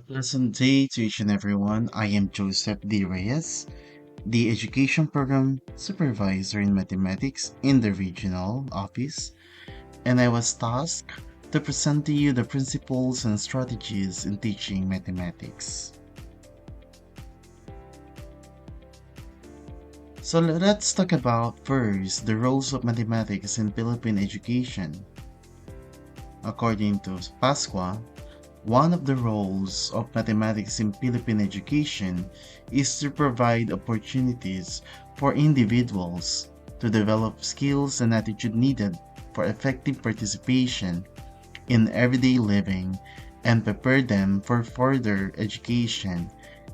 Pleasant day to each and everyone. I am Joseph D. Reyes, the Education Program Supervisor in Mathematics in the Regional Office, and I was tasked to present to you the principles and strategies in teaching mathematics. So let's talk about first the roles of mathematics in Philippine education. According to Pasqua, one of the roles of mathematics in Philippine education is to provide opportunities for individuals to develop skills and attitude needed for effective participation in everyday living and prepare them for further education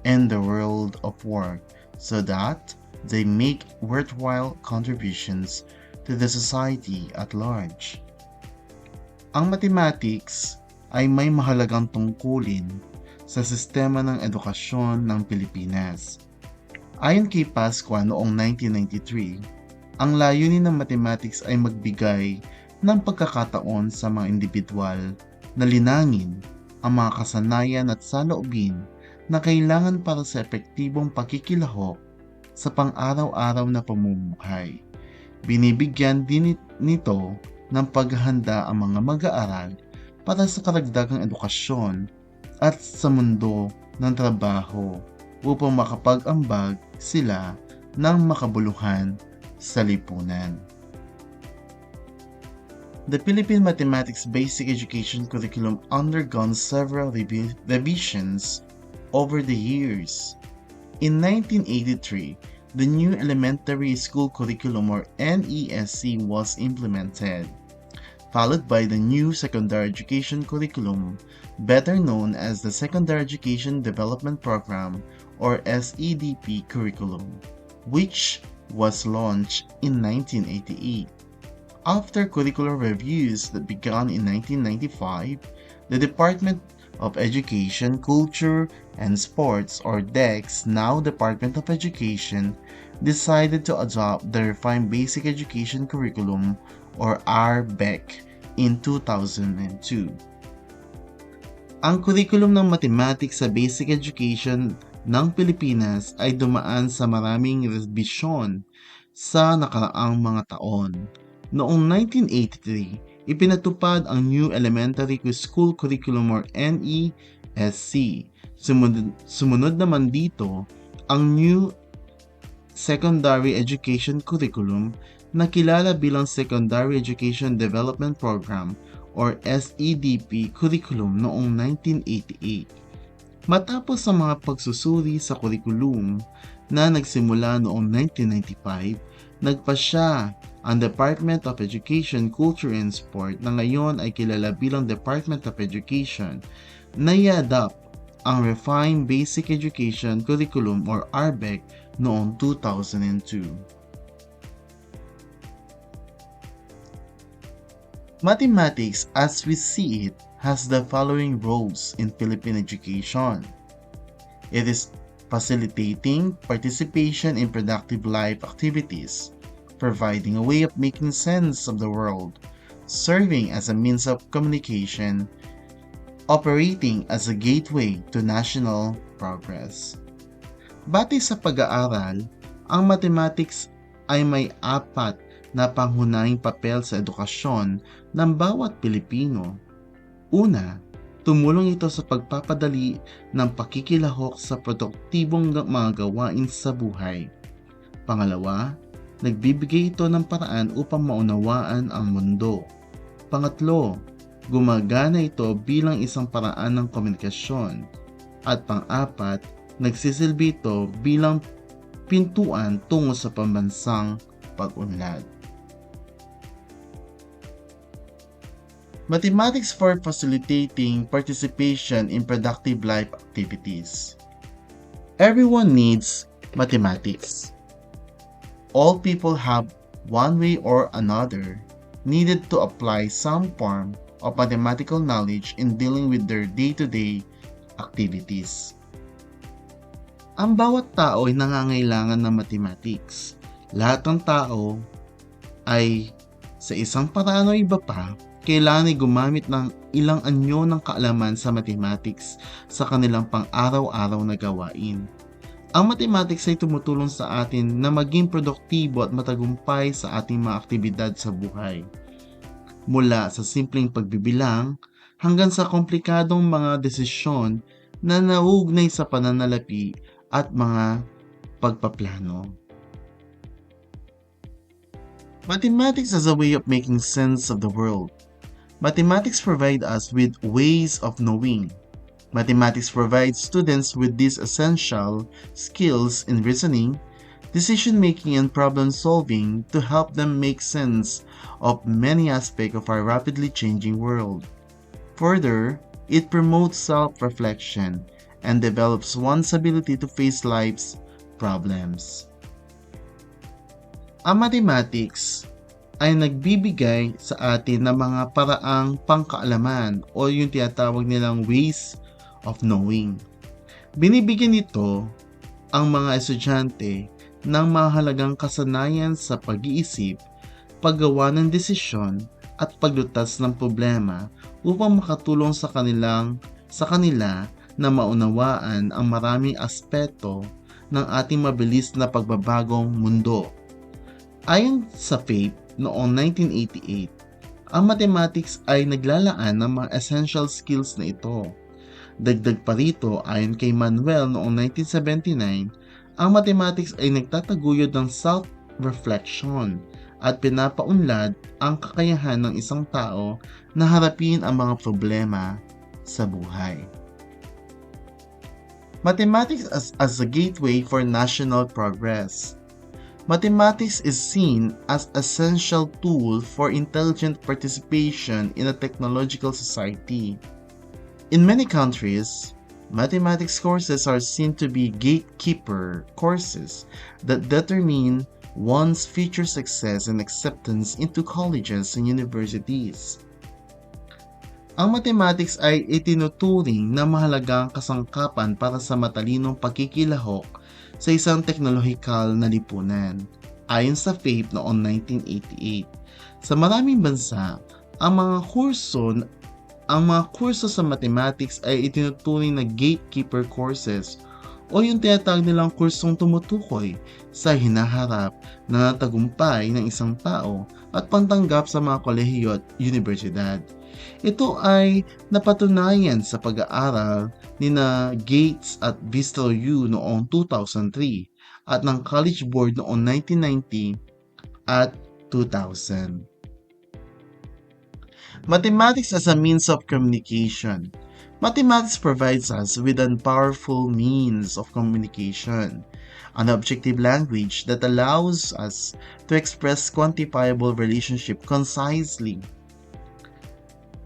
in the world of work so that they make worthwhile contributions to the society at large. Ang mathematics ay may mahalagang tungkulin sa sistema ng edukasyon ng Pilipinas. Ayon kay Pasqua noong 1993, ang layunin ng mathematics ay magbigay ng pagkakataon sa mga individual na linangin ang mga kasanayan at saloobin na kailangan para sa epektibong pakikilahok sa pang-araw-araw na pamumuhay. Binibigyan din nito ng paghahanda ang mga mag-aaral para sa karagdagang edukasyon at sa mundo ng trabaho upang makapag-ambag sila ng makabuluhan sa lipunan. The Philippine Mathematics Basic Education Curriculum undergone several revisions over the years. In 1983, the new Elementary School Curriculum or NESC was implemented, followed by the new Secondary Education Curriculum, better known as the Secondary Education Development Program or SEDP curriculum, which was launched in 1988. After curricular reviews that began in 1995, the Department of Education, Culture, and Sports or DEX, now Department of Education, decided to adopt the Refined Basic Education Curriculum or RBEC in 2002. Ang curriculum ng mathematics sa basic education ng Pilipinas ay dumaan sa maraming revisyon sa nakaraang mga taon. Noong 1983, ipinatupad ang New Elementary School Curriculum or NESC. Sumunod naman dito ang New Secondary Education Curriculum na kilala bilang Secondary Education Development Program or SEDP curriculum noong 1988. Matapos ang mga pagsusuri sa curriculum na nagsimula noong 1995, nagpasya ang Department of Education, Culture, and Sport na ngayon ay kilala bilang Department of Education na i-adopt ang Refined Basic Education Curriculum or RBEC noong 2002. Mathematics, as we see it, has the following roles in Philippine education. It is facilitating participation in productive life activities, providing a way of making sense of the world, serving as a means of communication, operating as a gateway to national progress. Batay sa pag-aaral, ang mathematics ay may apat na pangunahing papel sa edukasyon ng bawat Pilipino. Una, tumulong ito sa pagpapadali ng pakikilahok sa produktibong mga gawain sa buhay. Pangalawa, nagbibigay ito ng paraan upang maunawaan ang mundo. Pangatlo, gumagana ito bilang isang paraan ng komunikasyon. At pang-apat, nagsisilbi ito bilang pintuan tungo sa pambansang pag-unlad. Mathematics for facilitating participation in productive life activities. Everyone needs mathematics. All people have, one way or another, needed to apply some form of mathematical knowledge in dealing with their day-to-day activities. Ang bawat tao ay nangangailangan ng mathematics. Lahat ng tao ay sa isang paraan o iba pa kailangan ay gumamit ng ilang anyo ng kaalaman sa mathematics sa kanilang pang-araw-araw na gawain. Ang mathematics ay tumutulong sa atin na maging produktibo at matagumpay sa ating mga aktibidad sa buhay. Mula sa simpleng pagbibilang hanggang sa komplikadong mga desisyon na nauugnay sa pananalapi at mga pagpaplano. Mathematics as a way of making sense of the world. Mathematics provide us with ways of knowing. Mathematics provides students with these essential skills in reasoning, decision-making, and problem-solving to help them make sense of many aspects of our rapidly changing world. Further, it promotes self-reflection and develops one's ability to face life's problems. Ang mathematics ay nagbibigay sa atin ng mga paraang pangkaalaman o yung tinatawag nilang ways of knowing. Binibigyan nito ang mga estudyante ng mahalagang kasanayan sa pag-iisip, paggawa ng desisyon at paglutas ng problema upang makatulong sa kanila na maunawaan ang maraming aspeto ng ating mabilis na pagbabagong mundo. Ayon sa FAPE noong 1988, ang mathematics ay naglalaan ng mga essential skills na ito. Dagdag pa rito, ayon kay Manuel noong 1979, ang mathematics ay nagtataguyod ng self-reflection at pinapaunlad ang kakayahan ng isang tao na harapin ang mga problema sa buhay. Mathematics as a gateway for national progress. Mathematics is seen as an essential tool for intelligent participation in a technological society. In many countries, mathematics courses are seen to be gatekeeper courses that determine one's future success and acceptance into colleges and universities. Ang mathematics ay itinuturing na mahalagang kasangkapan para sa matalinong pagkikilahok sa isang teknolohikal na lipunan, ayon sa FAPE noong 1988. Sa maraming bansa, ang mga kurso sa mathematics ay itinuturing na gatekeeper courses o yung tinatawag nilang kursong tumutukoy sa hinaharap na tagumpay ng isang tao at pantanggap sa mga kolehiyo at universidad. Ito ay napatunayan sa pag-aaral ni na Gates at Bristol U noong 2003 at ng College Board noong 1990 at 2000. Mathematics as a means of communication. Mathematics provides us with a powerful means of communication, an objective language that allows us to express quantifiable relationship concisely.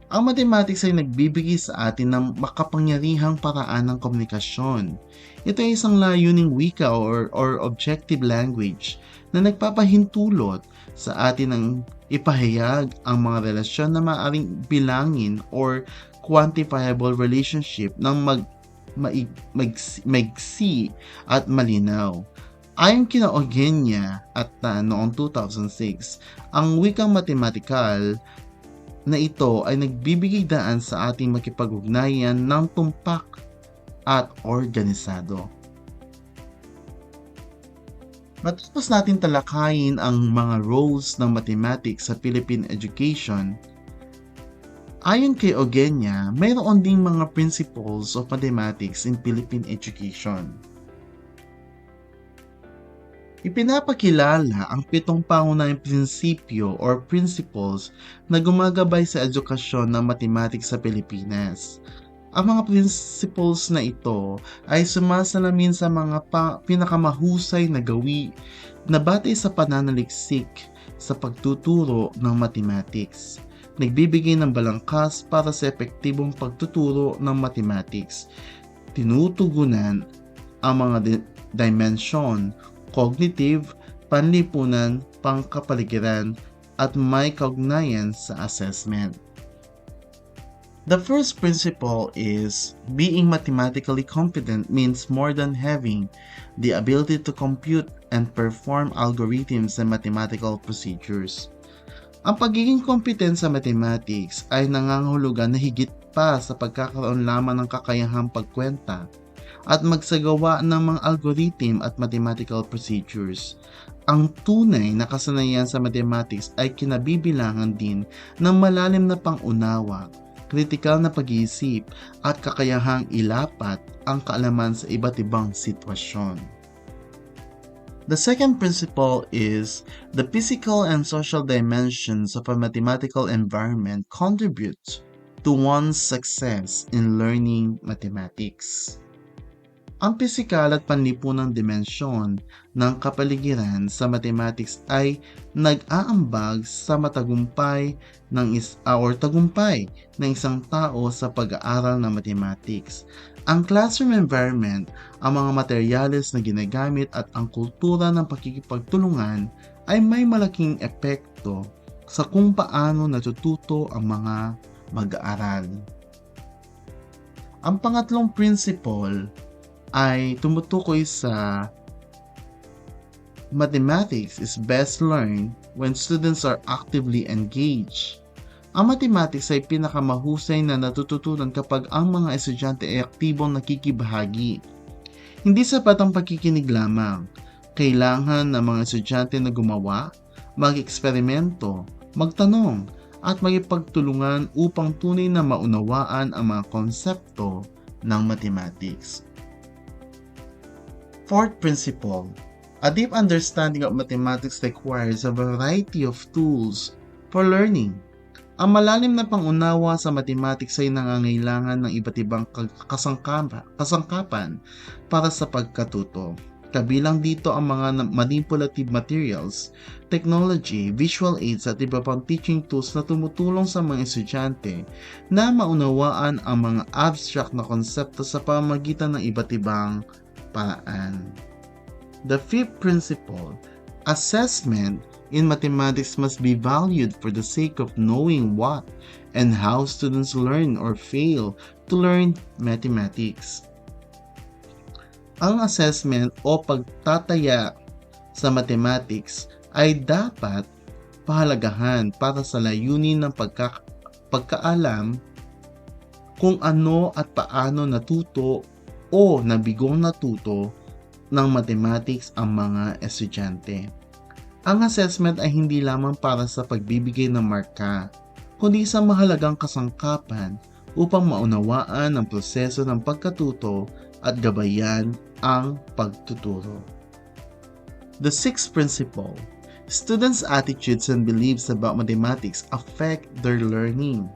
Ang mathematics ay nagbibigay sa atin ng makapangyarihang paraan ng komunikasyon. Ito ay isang layuning wika or objective language na nagpapahintulot sa atin ng ipahayag ang mga relasyon na maaaring bilangin or quantifiable relationship ng maigsi at malinaw. Ayon kina Eugenia at noong 2006, ang wikang matematikal na ito ay nagbibigay daan sa ating makipag-ugnayan ng tumpak at organisado. Matapos natin talakayin ang mga roles ng mathematics sa Philippine education, ayon kay Eugenia, mayroon ding mga principles of mathematics in Philippine education. Ipinapakilala ang 7 pangunahing prinsipyo or principles na gumagabay sa edukasyon ng mathematics sa Pilipinas. Ang mga principles na ito ay sumasalamin sa mga pinakamahusay na gawi na batay sa pananaliksik sa pagtuturo ng mathematics. Nagbibigay ng balangkas para sa epektibong pagtuturo ng mathematics. Tinutugunan ang mga dimensyon, cognitive, panlipunan, pangkapaligiran, at may kaugnayan sa assessment. The first principle is being mathematically competent means more than having the ability to compute and perform algorithms and mathematical procedures. Ang pagiging competent sa mathematics ay nangangahulugan na higit pa sa pagkakaroon lamang ng kakayahang pagkwenta at magsagawa ng mga algorithm at mathematical procedures. Ang tunay na kasanayan sa mathematics ay kinabibilangan din ng malalim na pangunawa, kritikal na pag-iisip at kakayahang ilapat ang kaalaman sa iba't ibang sitwasyon. The second principle is the physical and social dimensions of a mathematical environment contribute to one's success in learning mathematics. Ang pisikal at panlipunang dimensyon ng kapaligiran sa mathematics ay nag-aambag sa tagumpay ng isang tao sa pag-aaral ng mathematics. Ang classroom environment, ang mga materyales na ginagamit at ang kultura ng pakikipagtulungan ay may malaking epekto sa kung paano natututo ang mga mag-aaral. Ang pangatlong principle ay tumutukoy sa mathematics is best learned when students are actively engaged. Ang mathematics ay pinakamahusay na natututunan kapag ang mga estudyante ay aktibong nakikibahagi. Hindi sapat ang pakikinig lamang. Kailangan ng mga estudyante na gumawa, mag-eksperimento, magtanong, at magipagtulungan upang tunay na maunawaan ang mga konsepto ng mathematics. Fourth principle, a deep understanding of mathematics requires a variety of tools for learning. Ang malalim na pangunawa sa mathematics ay nangangailangan ng iba't ibang kasangkapan para sa pagkatuto. Kabilang dito ang mga manipulative materials, technology, visual aids at iba pang teaching tools na tumutulong sa mga estudyante na maunawaan ang mga abstract na konsepto sa pamamagitan ng iba't ibang paraan. The fifth principle, assessment in mathematics must be valued for the sake of knowing what and how students learn or fail to learn mathematics. Ang assessment o pagtataya sa mathematics ay dapat pahalagahan para sa layunin ng pagkaalam kung ano at paano natuto o nabigong natuto ng mathematics ang mga estudyante. Ang assessment ay hindi lamang para sa pagbibigay ng marka, kundi sa mahalagang kasangkapan upang maunawaan ang proseso ng pagkatuto at gabayan ang pagtuturo. The sixth principle, students' attitudes and beliefs about mathematics affect their learning.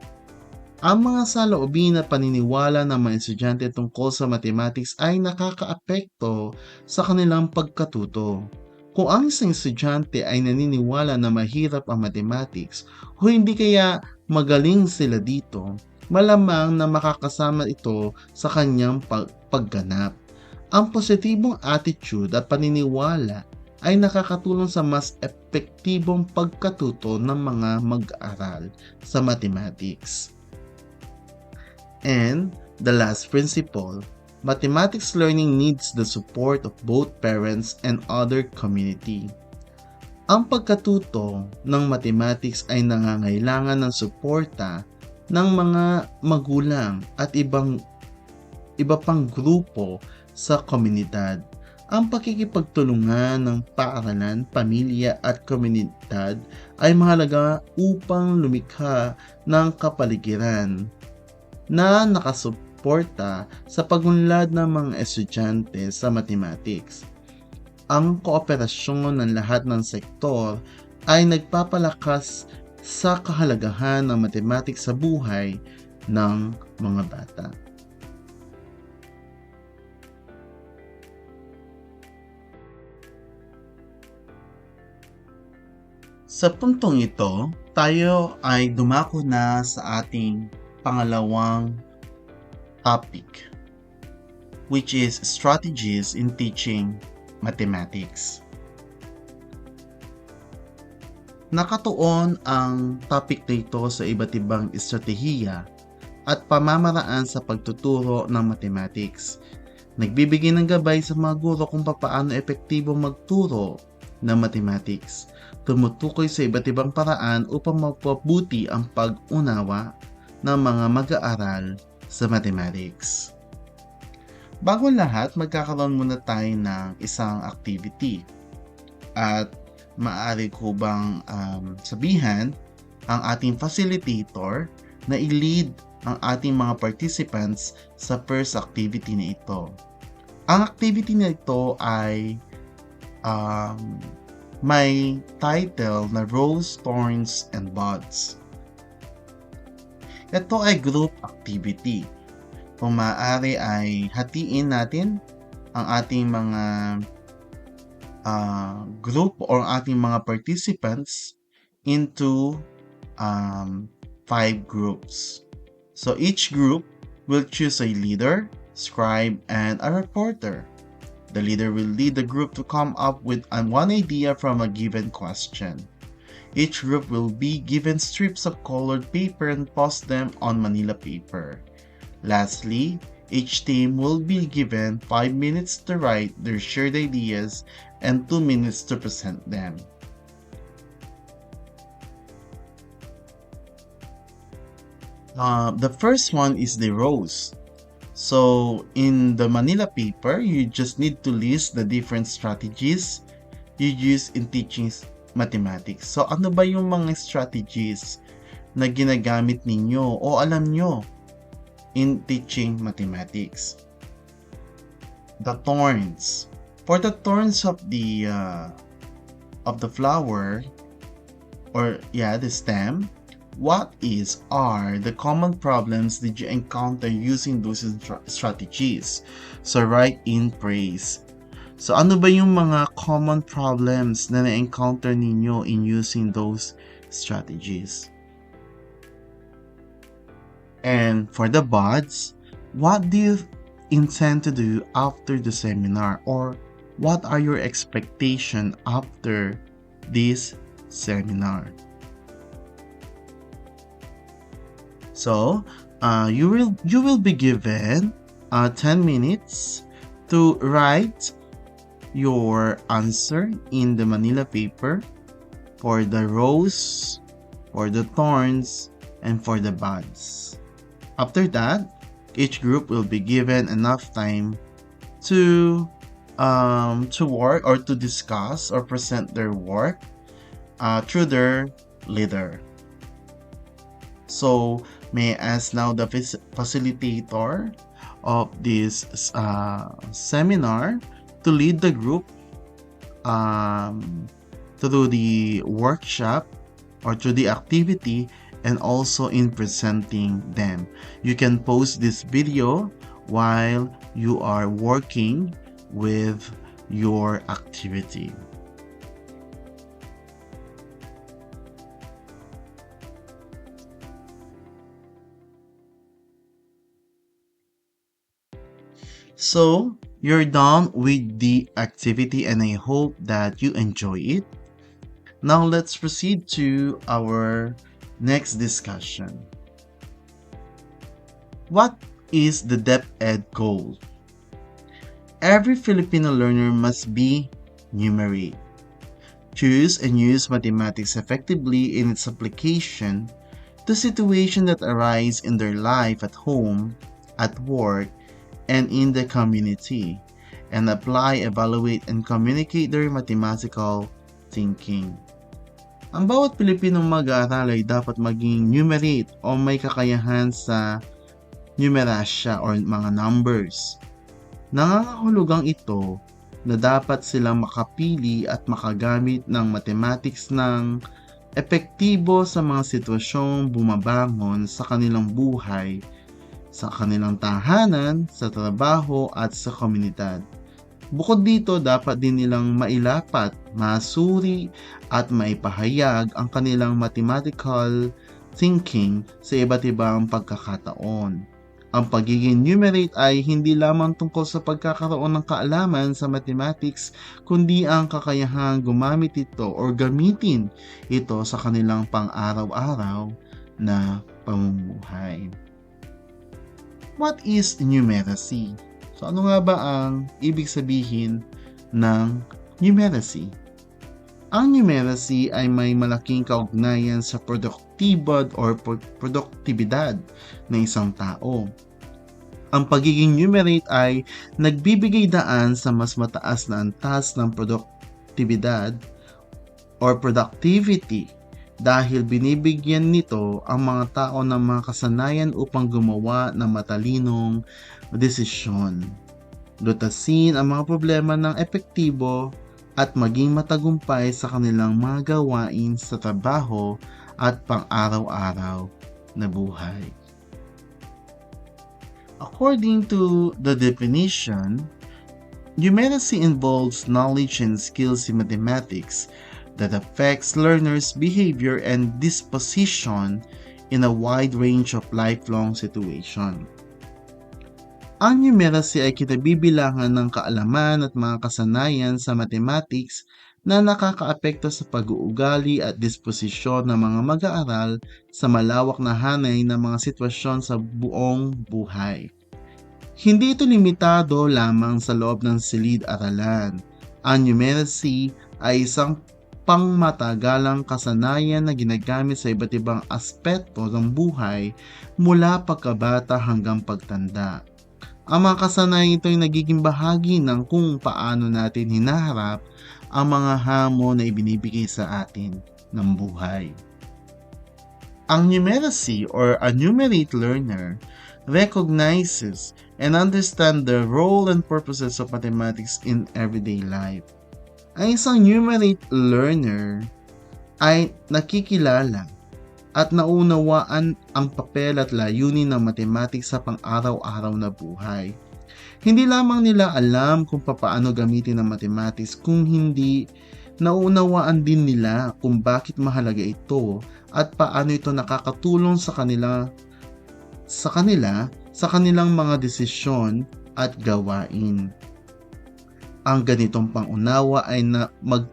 Ang mga saloobin at paniniwala ng mga estudyante tungkol sa mathematics ay nakakaapekto sa kanilang pagkatuto. Kung ang isang estudyante ay naniniwala na mahirap ang mathematics o hindi kaya magaling sila dito, malamang na makakasama ito sa kanyang pagganap. Ang positibong attitude at paniniwala ay nakakatulong sa mas epektibong pagkatuto ng mga mag-aaral sa mathematics. And the last principle, mathematics learning needs the support of both parents and other community. Ang pagkatuto ng mathematics ay nangangailangan ng suporta ng mga magulang at iba pang grupo sa komunidad. Ang pakikipagtulungan ng paaralan, pamilya at komunidad ay mahalaga upang lumikha ng kapaligiran na nakasuporta sa pagunlad ng mga estudyante sa mathematics. Ang kooperasyon ng lahat ng sektor ay nagpapalakas sa kahalagahan ng mathematics sa buhay ng mga bata. Sa puntong ito, tayo ay dumako na sa ating pangalawang topic, which is strategies in teaching mathematics. Nakatuon ang topic na ito sa iba't ibang estratehiya at pamamaraan sa pagtuturo ng mathematics. Nagbibigay ng gabay sa mga guro kung paano epektibong magturo ng mathematics. Tumutukoy sa iba't ibang paraan upang mapabuti ang pag-unawa ng mga mag-aaral sa mathematics. Bago lahat, magkakaroon muna tayo ng isang activity. At maaari ko bang sabihan ang ating facilitator na i-lead ang ating mga participants sa first activity na ito. Ang activity na ito ay may title na Rose, Thorns, and Buds. Ito ay group activity. Kung maaari ay hatiin natin ang ating mga group or ating mga participants into 5 groups. So each group will choose a leader, scribe, and a reporter. The leader will lead the group to come up with one idea from a given question. Each group will be given strips of colored paper and post them on Manila paper. Lastly, each team will be given 5 minutes to write their shared ideas and 2 minutes to present them. The first one is the rose. So in the Manila paper, you just need to list the different strategies you use in teaching mathematics. So ano ba yung mga strategies na ginagamit ninyo o alam nyo in teaching mathematics? The thorns. For the thorns of the flower, or the stem, what are the common problems did you encounter using those strategies? So write in praise. So ano ba yung mga common problems na na-encounter ninyo in using those strategies? And for the buds, what do you intend to do after the seminar, or what are your expectations after this seminar? So, you will be given 10 minutes to write your answer in the Manila paper for the rose, for the thorns, and for the buds. After that, each group will be given enough time to work or to discuss or present their work through their leader. So, may I ask now the facilitator of this seminar to lead the group through the workshop or through the activity, and also in presenting them. You can post this video while you are working with your activity. So, you're done with the activity and I hope that you enjoy it. Now let's proceed to our next discussion. What is the DepEd goal? Every Filipino learner must be numerate. Choose and use mathematics effectively in its application to situations that arise in their life at home, at work, and in the community, and apply, evaluate, and communicate their mathematical thinking. Ang bawat Pilipinong mag-aaral ay dapat maging numerate o may kakayahan sa numerasya or mga numbers. Nangangahulugang ito na dapat silang makapili at makagamit ng mathematics ng epektibo sa mga sitwasyong bumabangon sa kanilang buhay, sa kanilang tahanan, sa trabaho at sa komunidad. Bukod dito, dapat din nilang mailapat, masuri at maipahayag ang kanilang mathematical thinking sa iba't ibang pagkakataon. Ang pagiging numerate ay hindi lamang tungkol sa pagkakaroon ng kaalaman sa mathematics, kundi ang kakayahang gumamit ito or gamitin ito sa kanilang pang-araw-araw na pamumuhay. What is numeracy? So ano nga ba ang ibig sabihin ng numeracy? Ang numeracy ay may malaking kaugnayan sa produktibidad ng isang tao. Ang pagiging numerate ay nagbibigay daan sa mas mataas na antas ng produktibidad or productivity dahil binibigyan nito ang mga tao ng mga kasanayan upang gumawa ng matalinong desisyon, lutasin ang mga problema ng epektibo at maging matagumpay sa kanilang mga gawain sa trabaho at pang-araw-araw na buhay. According to the definition, numeracy involves knowledge and skills in mathematics that affects learners' behavior and disposition in a wide range of lifelong situations. Ang numeracy ay kinabibilangan ng kaalaman at mga kasanayan sa mathematics na nakakaapekto sa pag-uugali at disposisyon ng mga mag-aaral sa malawak na hanay ng mga sitwasyon sa buong buhay. Hindi ito limitado lamang sa loob ng silid-aralan. Ang numeracy ay isang pangmatagalang kasanayan na ginagamit sa iba't ibang aspeto ng buhay mula pagkabata hanggang pagtanda. Ang mga kasanayan ito ay nagiging bahagi ng kung paano natin hinaharap ang mga hamon na ibinibigay sa atin ng buhay. Ang numeracy or a numerate learner recognizes and understands the role and purposes of mathematics in everyday life. Ang isang numerate learner ay nakikilala at naunawaan ang papel at layunin ng mathematics sa pang-araw-araw na buhay. Hindi lamang nila alam kung paano gamitin ang mathematics, kung hindi naunawaan din nila kung bakit mahalaga ito at paano ito nakakatulong sa kanilang mga desisyon at gawain. Ang ganitong pangunawa ay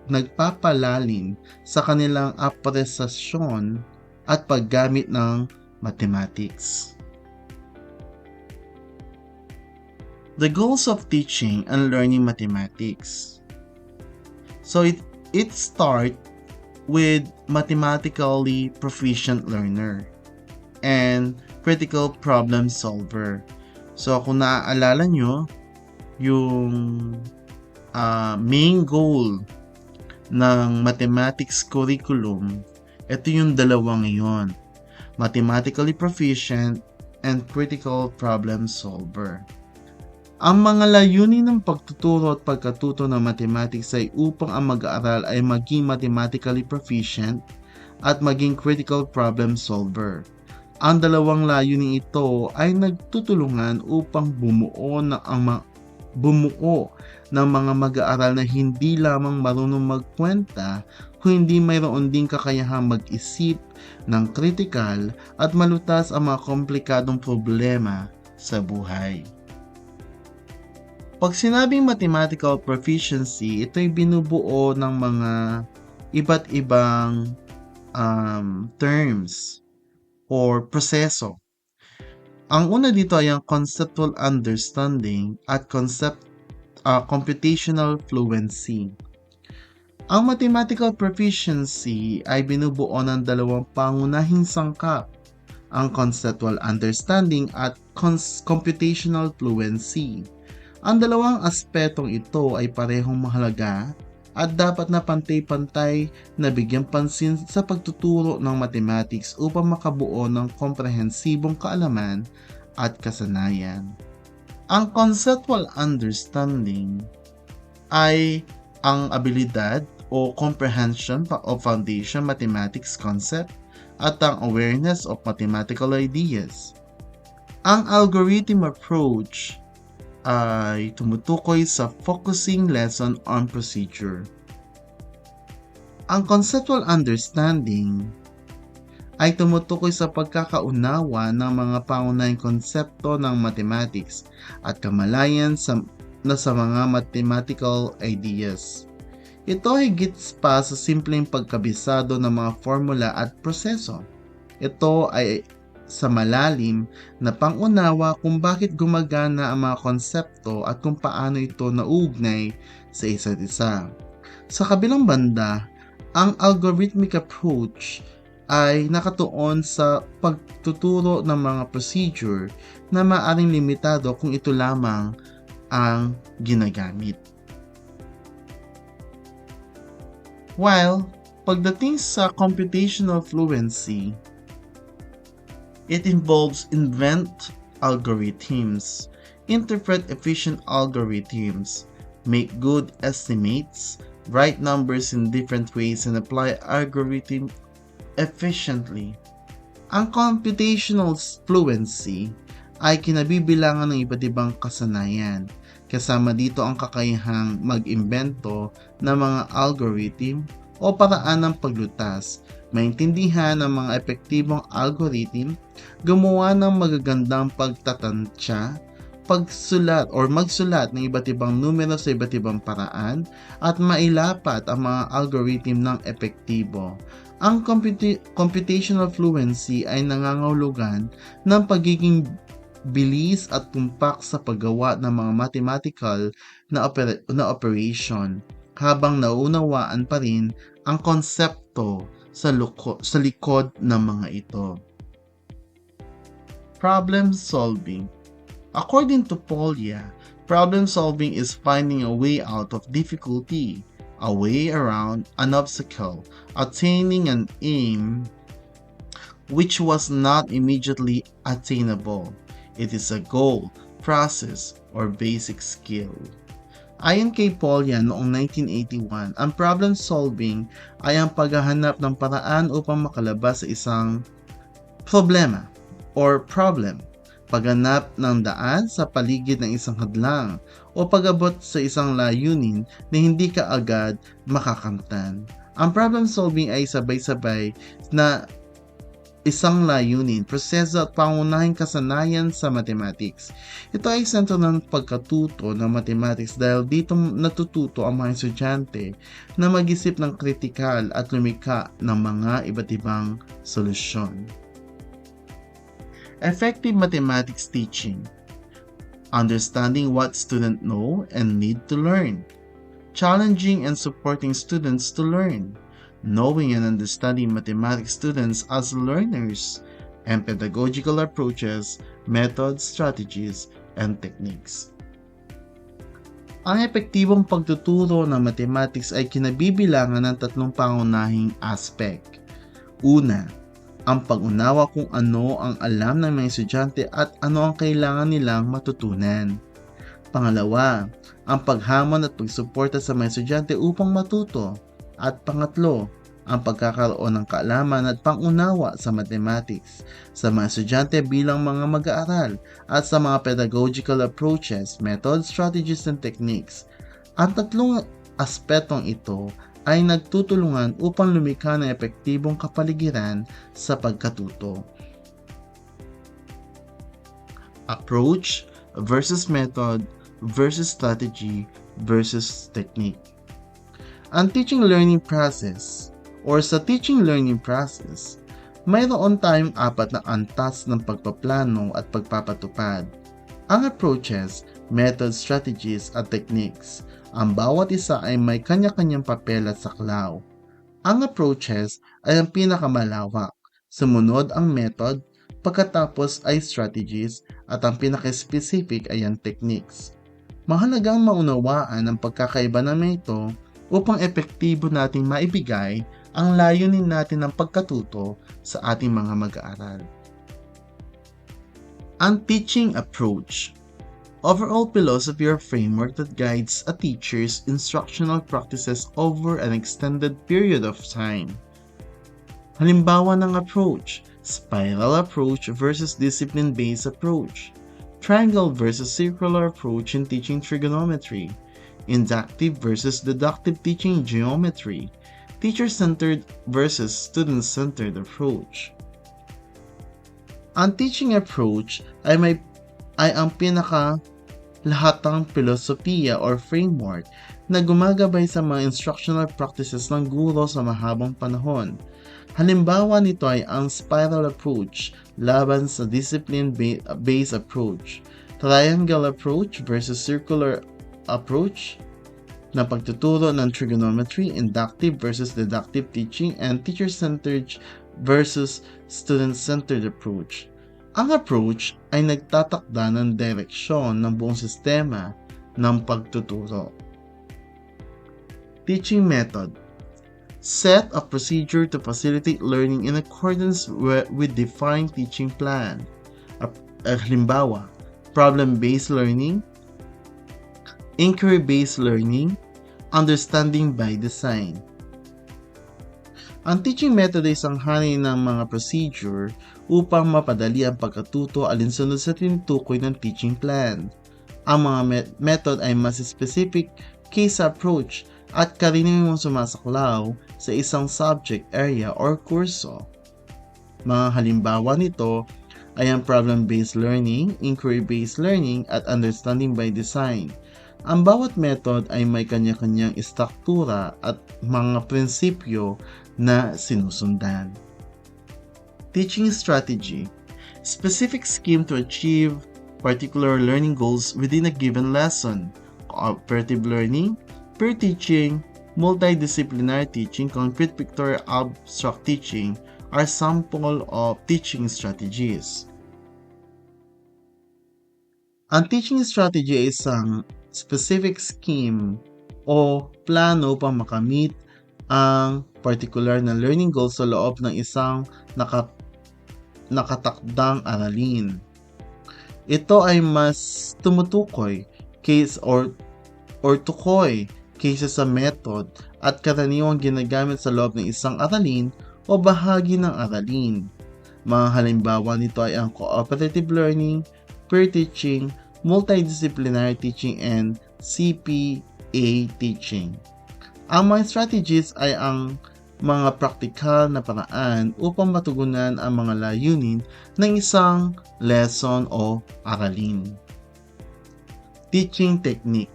nagpapalalim sa kanilang apresasyon at paggamit ng mathematics. The goals of teaching and learning mathematics. So it starts with mathematically proficient learner and critical problem solver. So kung naaalala nyo, yung main goal ng mathematics curriculum, ito yung dalawang yon, mathematically proficient and critical problem solver. Ang mga layunin ng pagtuturo at pagkatuto ng mathematics ay upang ang mag-aaral ay maging mathematically proficient at maging critical problem solver. Ang dalawang layunin ito ay nagtutulungan upang bumuo ng mga mag-aaral na hindi lamang marunong magkwenta, kundi mayroon ding kakayahang mag-isip ng kritikal at malutas ang mga komplikadong problema sa buhay. Pag sinabing mathematical proficiency, ito ay binubuo ng mga iba't ibang terms or proseso. Ang una dito ay ang conceptual understanding at computational fluency. Ang mathematical proficiency ay binubuo ng dalawang pangunahing sangkap, ang conceptual understanding at computational fluency. Ang dalawang aspetong ito ay parehong mahalaga at dapat na pantay-pantay na bigyang pansin sa pagtuturo ng mathematics upang makabuo ng komprehensibong kaalaman at kasanayan. Ang conceptual understanding ay ang abilidad o comprehension of foundation mathematics concept at ang awareness of mathematical ideas. Ang algorithm approach ay tumutukoy sa focusing lesson on procedure. Ang conceptual understanding ay tumutukoy sa pagkakaunawa ng mga pangunahing konsepto ng mathematics at kamalayan sa mga mathematical ideas. Ito ay higit pa sa simpleng pagkabisado ng mga formula at proseso. Ito ay sa malalim na pangunawa kung bakit gumagana ang mga konsepto at kung paano ito nauugnay sa isa't isa. Sa kabilang banda, Ang algorithmic approach ay nakatuon sa pagtuturo ng mga procedure na maaaring limitado kung ito lamang ang ginagamit. While pagdating sa computational fluency, it involves invent algorithms, interpret efficient algorithms, make good estimates, write numbers in different ways, and apply algorithm efficiently. Ang computational fluency ay kinabibilangan ng iba't ibang kasanayan. Kasama dito ang kakayahang mag-imbento ng mga algorithm o paraan ng paglutas, maintindihan ang mga epektibong algorithm, gumawa ng magagandang pagtatansya, pagsulat or magsulat ng iba't ibang numero sa iba't ibang paraan, at mailapat ang mga algorithm ng epektibo. Ang computational fluency ay nangangahulugan ng pagiging bilis at tumpak sa paggawa ng mga mathematical na operation, habang naunawaan pa rin ang konsepto sa likod ng mga ito. Problem solving. According to Polya, problem solving is finding a way out of difficulty, a way around an obstacle, attaining an aim which was not immediately attainable. It is a goal, process, or basic skill. Ayon kay Polya noong 1981, ang problem solving ay ang paghahanap ng paraan upang makalabas sa isang problema or problem, paghanap ng daan sa paligid ng isang hadlang, o pag-abot sa isang layunin na hindi ka agad makakamtan. Ang problem solving ay sabay-sabay na isang layunin, proseso at pangunahing kasanayan sa mathematics. Ito ay sentro ng pagkatuto ng mathematics dahil dito natututo ang mga estudyante na mag-isip ng kritikal at lumikha ng mga iba't ibang solusyon. Effective mathematics teaching. Understanding what students know and need to learn. Challenging and supporting students to learn. Knowing and understanding mathematics students as learners, and pedagogical approaches, methods, strategies, and techniques. Ang epektibong pagtuturo ng mathematics ay kinabibilangan ng tatlong pangunahing aspect. Una, ang pag-unawa kung ano ang alam ng mga estudyante at ano ang kailangan nilang matutunan. Pangalawa, ang paghamon at pagsuporta sa mga estudyante upang matuto. At pangatlo, ang pagkakaroon ng kaalaman at pangunawa sa mathematics sa mga estudyante bilang mga mag-aaral at sa mga pedagogical approaches, methods, strategies, and techniques. Ang tatlong aspetong ito ay nagtutulungan upang lumikha ng epektibong kapaligiran sa pagkatuto. Approach versus method versus strategy versus technique. Ang teaching-learning process or sa teaching-learning process, mayroon tayong apat na antas ng pagpaplano at pagpapatupad. Ang approaches, methods, strategies at techniques. Ang bawat isa ay may kanya-kanyang papel at saklaw. Ang approaches ay ang pinakamalawak. Sumunod ang method, pagkatapos ay strategies, at ang pinaka-specific ay ang techniques. Mahalagang maunawaan ang pagkakaiba ng ito upang epektibo nating maibigay ang layunin natin ng pagkatuto sa ating mga mag-aaral. Ang teaching approach. Overall philosophy or framework that guides a teacher's instructional practices over an extended period of time. Halimbawa ng approach, spiral approach versus discipline-based approach, triangle versus circular approach in teaching trigonometry, inductive versus deductive teaching geometry, teacher-centered versus student-centered approach. Ang teaching approach ay ang pinaka-lahatang filosofiya or framework na gumagabay sa mga instructional practices ng guro sa mahabang panahon. Halimbawa nito ay ang spiral approach laban sa discipline-based approach, triangle approach versus circular approach, na pagtuturo ng trigonometry, inductive versus deductive teaching, and teacher-centered versus student-centered approach. Ang approach ay nagtatakda ng direksyon ng buong sistema ng pagtuturo. Teaching method. Set a procedure to facilitate learning in accordance with defined teaching plan. Halimbawa, problem-based learning, inquiry-based learning, understanding by design. Ang teaching method ay sanghanin ng mga procedure upang mapadali ang pagkatuto alinsunod sa tinutukoy ng teaching plan. Ang mga method ay mas specific case approach at karaniwang sumasaklaw sa isang subject area or kurso. Mga halimbawa nito ay ang problem-based learning, inquiry-based learning, at understanding by design. Ang bawat method ay may kanya-kanyang istruktura at mga prinsipyo na sinusundan. Teaching strategy. Specific scheme to achieve particular learning goals within a given lesson. Cooperative learning, peer teaching, multidisciplinary teaching, concrete pictorial abstract teaching are sample of teaching strategies. Ang teaching strategy ay isang specific scheme o plano upang makamit ang particular na learning goals sa loob ng isang nakatakdang aralin. Ito ay mas tumutukoy case or tukoy kaysa sa method at karaniwang ginagamit sa loob ng isang aralin o bahagi ng aralin. Mga halimbawa nito ay ang cooperative learning, peer teaching, multidisciplinary teaching, and CPA teaching. Ang mga strategies ay ang mga praktikal na paraan upang matugunan ang mga layunin ng isang lesson o aralin. Teaching technique.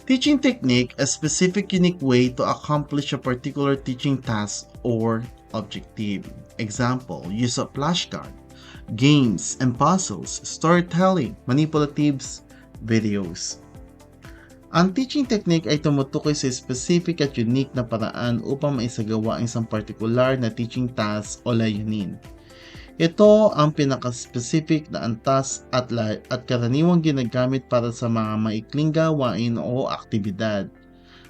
Teaching technique is a specific unique way to accomplish a particular teaching task or objective. Example, use of flashcard, games and puzzles, storytelling, manipulatives, videos. Ang teaching technique ay tumutukoy sa specific at unique na paraan upang maisagawa ang isang particular na teaching task o layunin. Ito ang pinaka-specific na antas at karaniwang ginagamit para sa mga maikling gawain o aktibidad.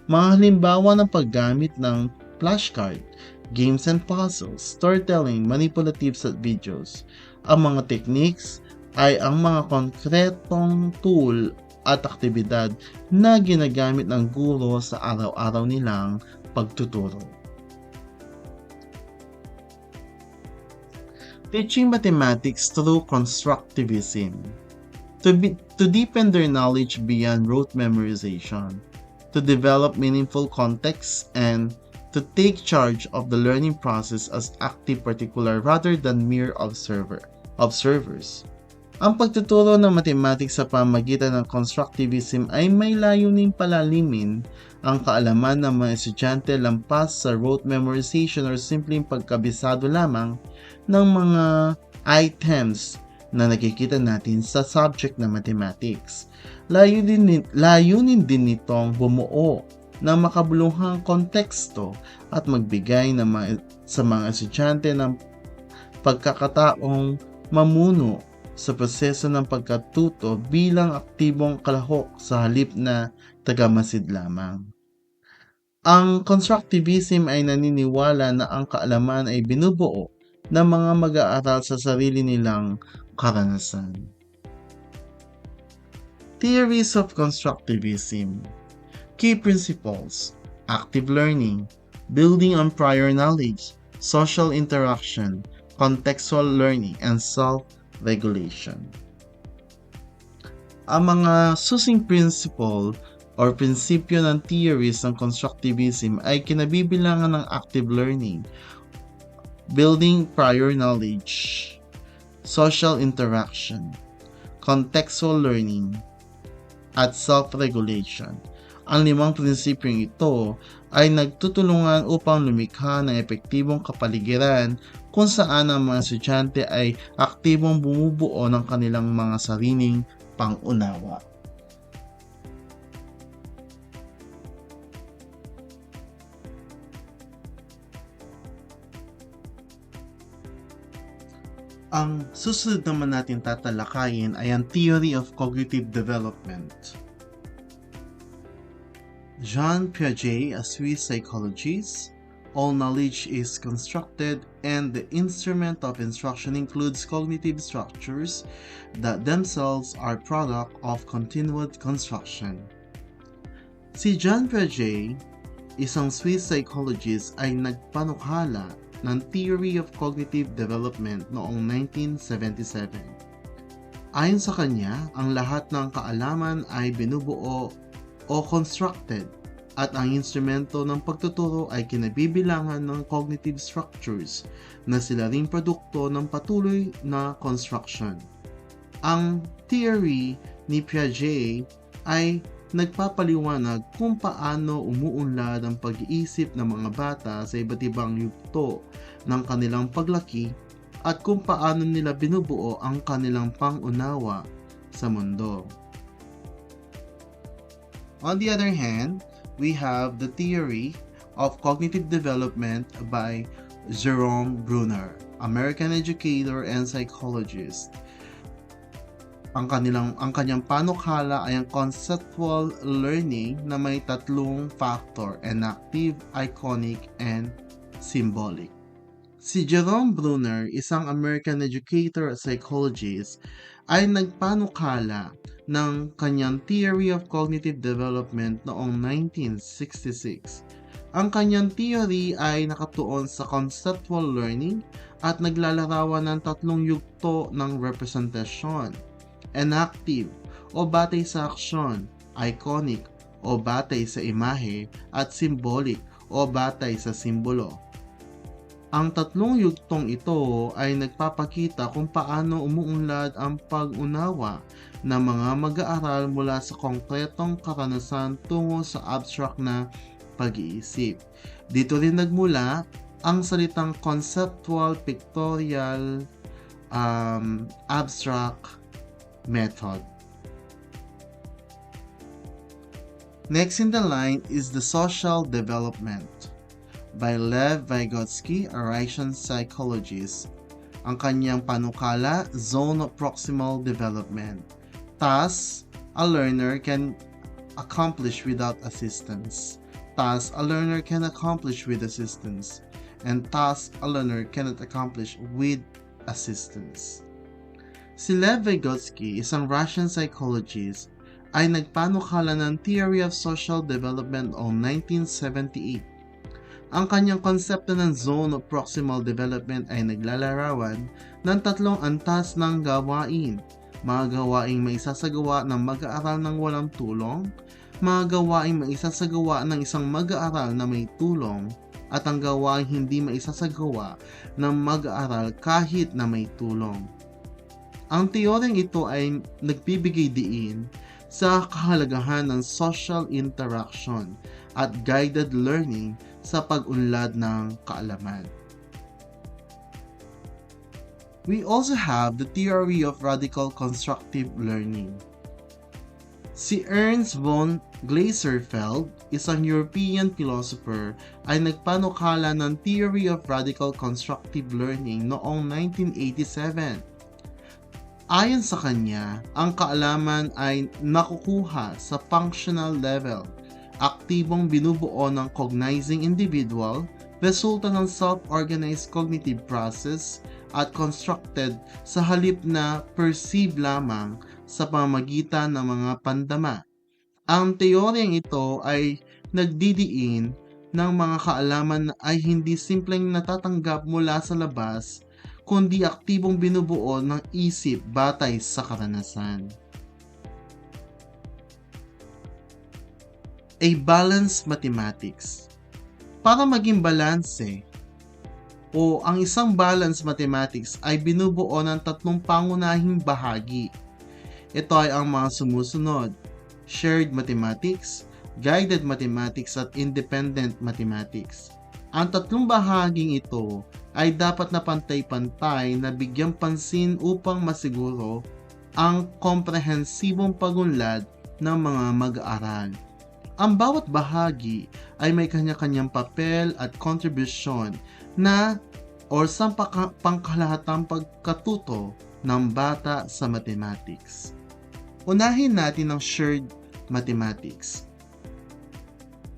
Mga halimbawa ng paggamit ng flashcard, games and puzzles, storytelling, manipulatives at videos. Ang mga techniques ay ang mga konkretong tool at aktibidad na ginagamit ng guro sa araw-araw nilang pagtuturo. Teaching mathematics through constructivism. To deepen their knowledge beyond rote memorization, to develop meaningful context, and to take charge of the learning process as active particular rather than mere observers. Ang pagtuturo ng mathematics sa pamamagitan ng constructivism ay may layuning palalimin ang kaalaman ng mga estudyante lampas sa rote memorization or simpleng pagkabisado lamang ng mga items na nakikita natin sa subject na mathematics. Layunin din nitong bumuo ng makabuluhang konteksto at magbigay sa mga estudyante ng pagkakataong mamuno sa proseso ng pagkatuto bilang aktibong kalahok sa halip na tagamasid lamang. Ang constructivism ay naniniwala na ang kaalaman ay binubuo ng mga mag-aaral sa sarili nilang karanasan. Theories of constructivism. Key principles: active learning, building on prior knowledge, social interaction, contextual learning, and self-regulation. Ang mga susing principle or prinsipyo ng theories ng constructivism ay kinabibilangan ng active learning, building prior knowledge, social interaction, contextual learning, at self-regulation. Ang 5 prinsipyong ito ay nagtutulungan upang lumikha ng epektibong kapaligiran kung saan ang mga estudyante ay aktibong bumubuo ng kanilang mga sariling pang-unawa. Ang susunod naman natin tatalakayin ay ang Theory of Cognitive Development. Jean Piaget, a Swiss psychologist, all knowledge is constructed and the instrument of instruction includes cognitive structures that themselves are product of continued construction. Si Jean Piaget, isang Swiss psychologist, ay nagpanukala ng Theory of Cognitive Development noong 1977. Ayon sa kanya, ang lahat ng kaalaman ay binubuo o constructed at ang instrumento ng pagtuturo ay kinabibilangan ng cognitive structures na sila ring produkto ng patuloy na construction. Ang theory ni Piaget ay nagpapaliwanag kung paano umuunlad ang pag-iisip ng mga bata sa iba't ibang yugto ng kanilang paglaki at kung paano nila binubuo ang kanilang pang-unawa sa mundo. On the other hand, we have the theory of cognitive development by Jerome Bruner, American educator and psychologist. Ang kanyang panukala ay ang conceptual learning na may tatlong factor: enactive, iconic, and symbolic. Si Jerome Bruner, isang American educator at psychologist, ay nagpanukala ng kanyang Theory of Cognitive Development noong 1966. Ang kanyang theory ay nakatuon sa conceptual learning at naglalarawan ng tatlong yugto ng representasyon: enactive o batay sa aksyon, iconic o batay sa imahe, at symbolic o batay sa simbolo. Ang tatlong yugtong ito ay nagpapakita kung paano umuunlad ang pag-unawa ng mga mag-aaral mula sa konkretong karanasan tungo sa abstract na pag-iisip. Dito rin nagmula ang salitang conceptual pictorial abstract method. Next in the line is the social development by Lev Vygotsky, a Russian psychologist. Ang kanyang panukala, zone of proximal development. Tasks a learner can accomplish without assistance. Tasks a learner can accomplish with assistance. And tasks a learner cannot accomplish with assistance. Si Lev Vygotsky, isang Russian psychologist, ay nagpanukala ng Theory of Social Development noong 1978. Ang kanyang konsepto ng zone of proximal development ay naglalarawan ng tatlong antas ng gawain: mga gawaing maisasagawa ng mag-aaral ng walang tulong, mga gawaing maisasagawa ng isang mag-aaral na may tulong, at ang gawaing hindi maisasagawa ng mag-aaral kahit na may tulong. Ang teoryang ito ay nagbibigay diin sa kahalagahan ng social interaction at guided learning sa pag-unlad ng kaalaman. We also have the theory of radical constructive learning. Si Ernst von Glaserfeld, isang European philosopher, ay nagpanukala ng theory of radical constructive learning noong 1987. Ayon sa kanya, ang kaalaman ay nakukuha sa functional level, aktibong binubuo ng cognizing individual, resulta ng self-organized cognitive process, at constructed sa halip na perceive lamang sa pamamagitan ng mga pandama. Ang teoryang ito ay nagdidiin ng mga kaalaman ay hindi simpleng natatanggap mula sa labas, kundi aktibong binubuo ng isip batay sa karanasan. A balanced mathematics. Para maging balanse, o ang isang balanced mathematics ay binubuo ng tatlong pangunahing bahagi. Ito ay ang mga sumusunod: shared mathematics, guided mathematics, at independent mathematics. Ang tatlong bahaging ito ay dapat na pantay-pantay na bigyang pansin upang masiguro ang komprehensibong pagunlad ng mga mag-aaral. Ang bawat bahagi ay may kanya-kanyang papel at kontribusyon na or sa pangkalahatang pagkatuto ng bata sa mathematics. Unahin natin ang shared mathematics.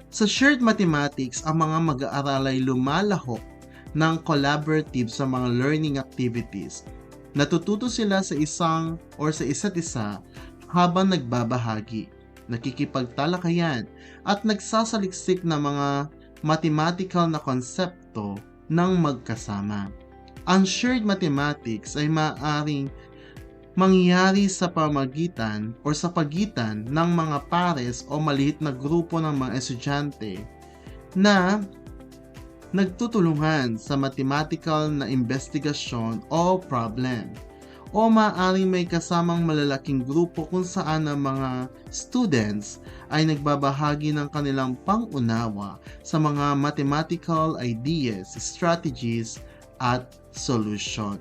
Sa shared mathematics, ang mga mag-aaral ay lumalahok ng collaborative sa mga learning activities. Natututo sila sa isang or sa isa't isa habang nagbabahagi, nakikipagtalakayan, at nagsasaliksik ng mga mathematical na konsepto ng magkasama. Ang shared mathematics ay maaaring mangyari sa pamagitan o sa pagitan ng mga pares o maliit na grupo ng mga estudyante na nagtutulungan sa mathematical na investigasyon o problem, o maaaring may kasamang malalaking grupo kung saan ang mga students ay nagbabahagi ng kanilang pangunawa sa mga mathematical ideas, strategies, at solution.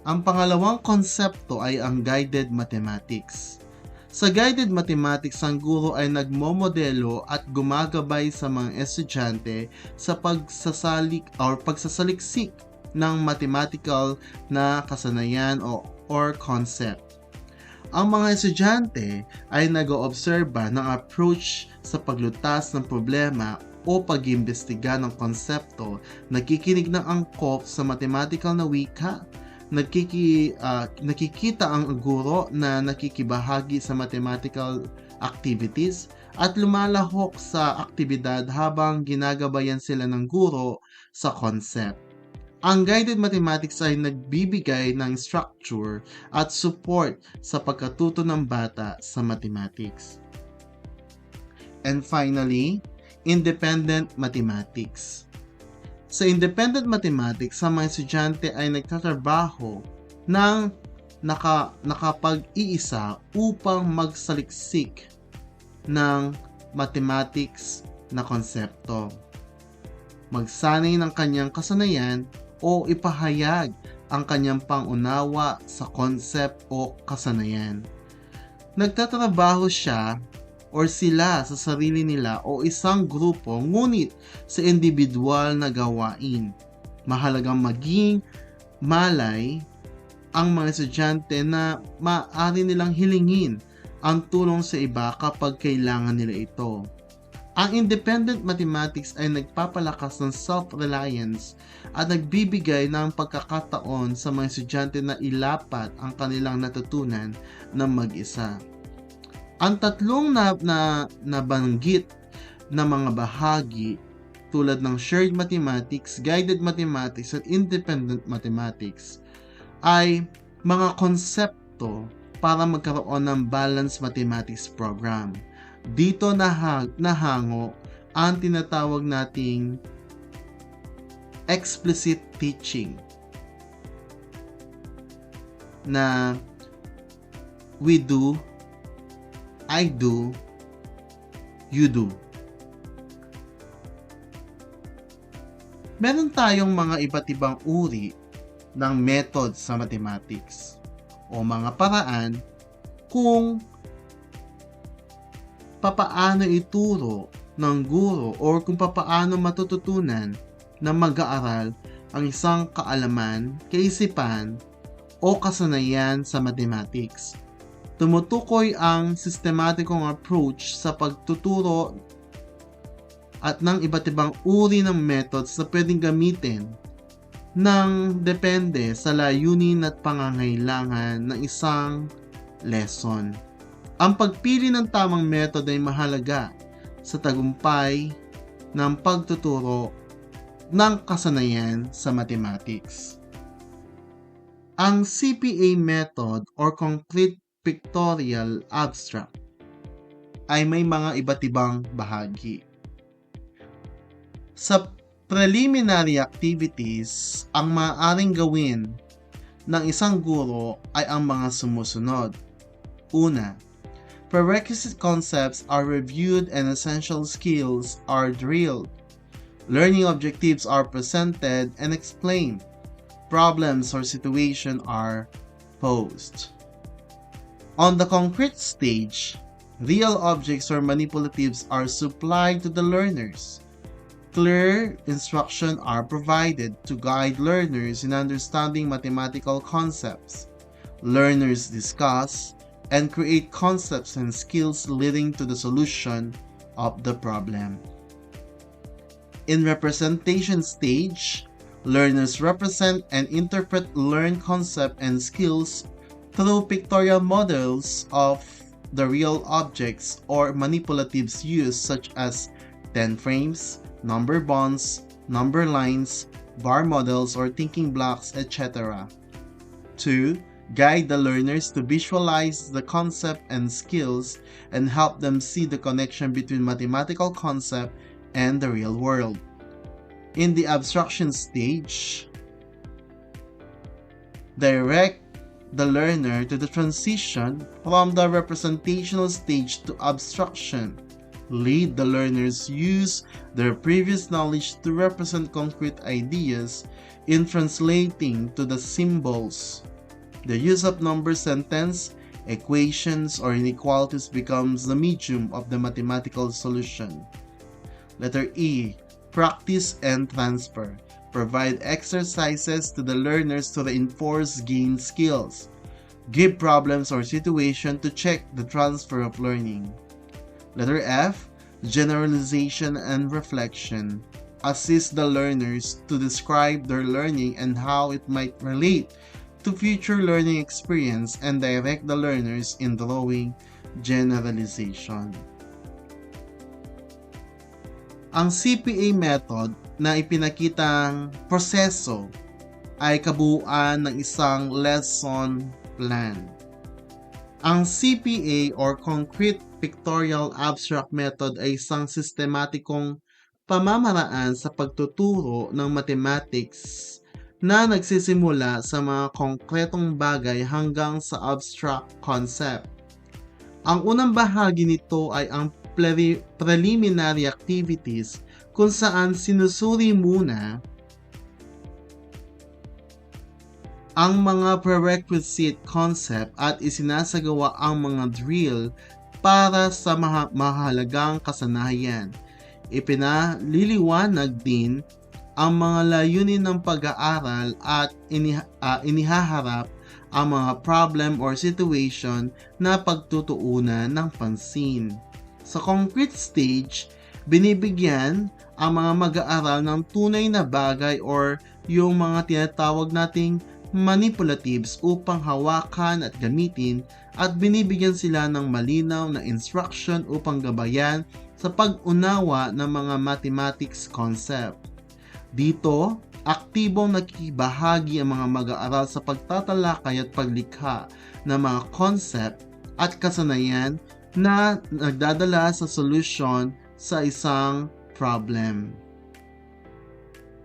Ang pangalawang konsepto ay ang guided mathematics. Sa guided mathematics, ang guro ay nagmomodelo at gumagabay sa mga estudyante sa pagsasaliksik ng mathematical na kasanayan or concept. Ang mga estudyante ay nag-oobserba ng approach sa paglutas ng problema o pag-iimbestiga ng konsepto, nakikinig ng angkop sa mathematical na wika, nakikita ang guro na nakikibahagi sa mathematical activities, at lumalahok sa aktibidad habang ginagabayan sila ng guro sa concept. Ang guided mathematics ay nagbibigay ng structure at support sa pagkatuto ng bata sa mathematics. And finally, independent mathematics. Sa independent mathematics, sa mga estudyante ay nagtatrabaho ng nakapag-iisa upang magsaliksik ng mathematics na konsepto, magsanay ng kanyang kasanayan o ipahayag ang kanyang pangunawa sa concept o kasanayan. Nagtatrabaho siya or sila sa sarili nila o isang grupo, ngunit sa individual na gawain. Mahalagang maging malay ang mga estudyante na maaari nilang hilingin ang tulong sa iba kapag kailangan nila ito. Ang independent mathematics ay nagpapalakas ng self-reliance at nagbibigay ng pagkakataon sa mga estudyante na ilapat ang kanilang natutunan ng mag-isa. Ang tatlong nabanggit na mga bahagi tulad ng shared mathematics, guided mathematics, at independent mathematics ay mga konsepto para magkaroon ng balanced mathematics program. Dito nahango ang tinatawag nating explicit teaching na we do, I do, you do. Meron tayong mga iba't ibang uri ng method sa mathematics o mga paraan kung papaano ituro ng guro o kung papaano matututunan ng mag-aaral ang isang kaalaman, kaisipan o kasanayan sa mathematics. Tumutukoy ang sistematikong approach sa pagtuturo at ng iba't ibang uri ng methods na pwedeng gamitin ng depende sa layunin at pangangailangan ng isang lesson. Ang pagpili ng tamang method ay mahalaga sa tagumpay ng pagtuturo ng kasanayan sa mathematics. Ang CPA method or Complete Pictorial Abstract ay may mga iba't ibang bahagi. Sa preliminary activities, ang maaaring gawin ng isang guro ay ang mga sumusunod. Una, prerequisite concepts are reviewed and essential skills are drilled. Learning objectives are presented and explained. Problems or situations are posed. On the concrete stage, real objects or manipulatives are supplied to the learners. Clear instructions are provided to guide learners in understanding mathematical concepts. Learners discuss and create concepts and skills leading to the solution of the problem. In representation stage, learners represent and interpret learned concepts and skills through pictorial models of the real objects or manipulatives used such as 10 frames, number bonds, number lines, bar models or thinking blocks, etc. 2. Guide the learners to visualize the concept and skills and help them see the connection between mathematical concept and the real world. In the abstraction stage, direct the learner to the transition from the representational stage to abstraction. Lead the learners use their previous knowledge to represent concrete ideas in translating to the symbols. The use of number sentence, equations, or inequalities becomes the medium of the mathematical solution. Letter E. Practice and transfer. Provide exercises to the learners to reinforce gained skills. Give problems or situation to check the transfer of learning. Letter F. Generalization and reflection. Assist the learners to describe their learning and how it might relate to future learning experience and direct the learners in drawing generalization. Ang CPA method na ipinakitang proseso ay kabuuan ng isang lesson plan. Ang CPA or Concrete Pictorial Abstract Method ay isang sistematikong pamamaraan sa pagtuturo ng mathematics na nagsisimula sa mga konkretong bagay hanggang sa abstract concept. Ang unang bahagi nito ay ang preliminary activities kung saan sinusuri muna ang mga prerequisite concept at isinasagawa ang mga drill para sa mahalagang kasanayan. Ipinaliliwanag din ang mga layunin ng pag-aaral at inihaharap ang mga problem or situation na pagtutuunan ng pansin. Sa concrete stage, binibigyan ang mga mag-aaral ng tunay na bagay or yung mga tinatawag nating manipulatives upang hawakan at gamitin at binibigyan sila ng malinaw na instruction upang gabayan sa pag-unawa ng mga mathematics concept. Dito, aktibong nakikibahagi ang mga mag-aaral sa pagtatalakay at paglikha ng mga concept at kasanayan na nagdadala sa solusyon sa isang problem.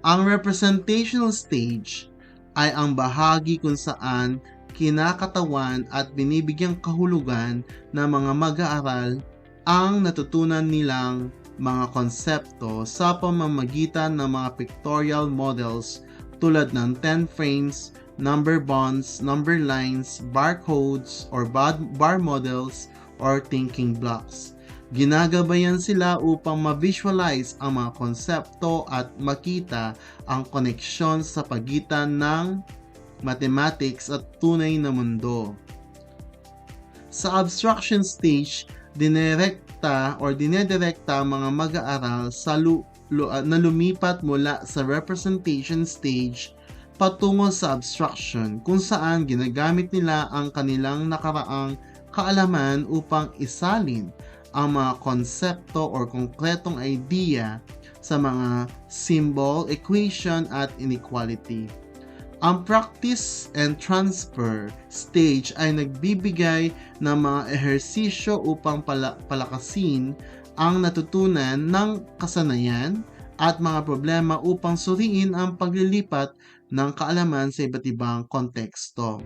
Ang representational stage ay ang bahagi kung saan kinakatawan at binibigyang kahulugan ng mga mag-aaral ang natutunan nilang mga konsepto sa pamamagitan ng mga pictorial models tulad ng 10 frames, number bonds, number lines, barcodes, or bar models, or thinking blocks. Ginagabayan sila upang ma-visualize ang mga konsepto at makita ang koneksyon sa pagitan ng mathematics at tunay na mundo. Sa abstraction stage, dinedirekta ang mga mag-aaral na lumipat mula sa representation stage patungo sa abstraction kung saan ginagamit nila ang kanilang nakaraang kaalaman upang isalin ang mga konsepto or konkretong idea sa mga symbol, equation at inequality. Ang practice and transfer stage ay nagbibigay ng mga ehersisyo upang palakasin ang natutunan ng kasanayan at mga problema upang suriin ang paglilipat ng kaalaman sa iba't ibang konteksto.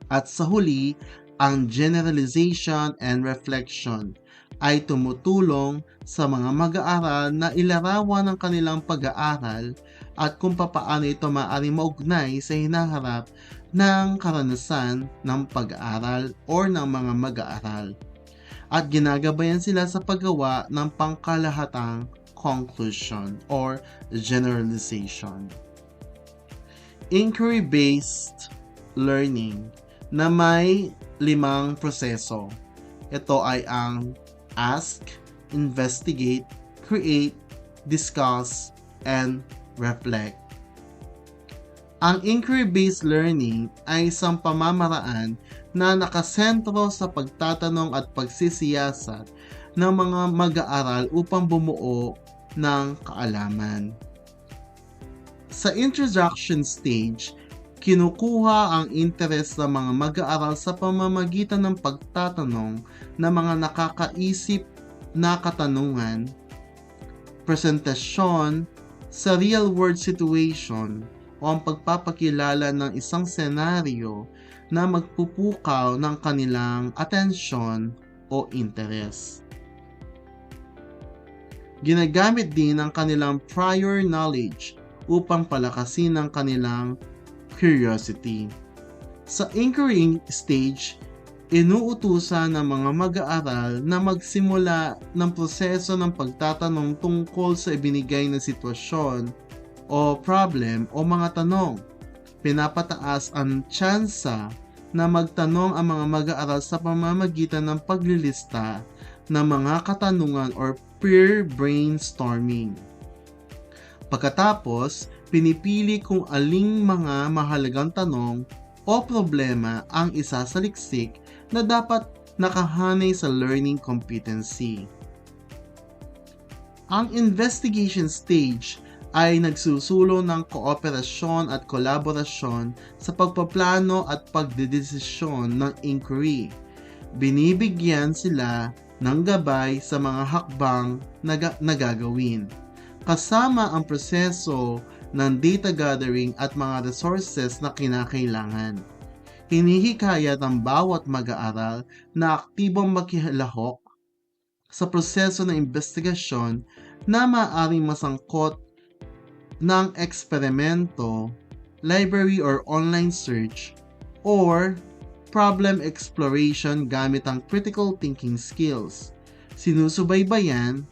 At sa huli, ang generalization and reflection ay tumutulong sa mga mag-aaral na ilarawan ang kanilang pag-aaral at kung papaano ito maaaring maugnay sa hinaharap ng karanasan ng pag-aaral or ng mga mag-aaral. At ginagabayan sila sa paggawa ng pangkalahatang conclusion or generalization. Inquiry-based learning na may 5 proseso. Ito ay ang ask, investigate, create, discuss, and reflect. Ang inquiry-based learning ay isang pamamaraan na nakasentro sa pagtatanong at pagsisiyasat ng mga mag-aaral upang bumuo ng kaalaman. Sa introduction stage, kinukuha ang interes ng mga mag-aaral sa pamamagitan ng pagtatanong ng mga nakakaisip na katanungan, presentasyon sa real-world situation o ang pagpapakilala ng isang senaryo na magpupukaw ng kanilang atensyon o interes. Ginagamit din ang kanilang prior knowledge upang palakasin ang kanilang curiosity. Sa inquiry stage, inuutusan ng mga mag-aaral na magsimula ng proseso ng pagtatanong tungkol sa ibinigay na sitwasyon o problem o mga tanong. Pinapataas ang tsansa na magtanong ang mga mag-aaral sa pamamagitan ng paglilista ng mga katanungan or peer brainstorming. Pagkatapos, pinipili kung aling mga mahalagang tanong o problema ang isasaliksik na dapat nakahanay sa learning competency. Ang investigation stage ay nagsusulong ng kooperasyon at kolaborasyon sa pagpaplano at pagdedesisyon ng inquiry. Binibigyan sila ng gabay sa mga hakbang na gagawin, kasama ang proseso ng data gathering at mga resources na kinakailangan. Hinihikayat ang bawat mag-aaral na aktibong makilahok sa proseso ng investigasyon na maaaring masangkot ng eksperimento, library or online search, or problem exploration gamit ang critical thinking skills. Sinusubaybayan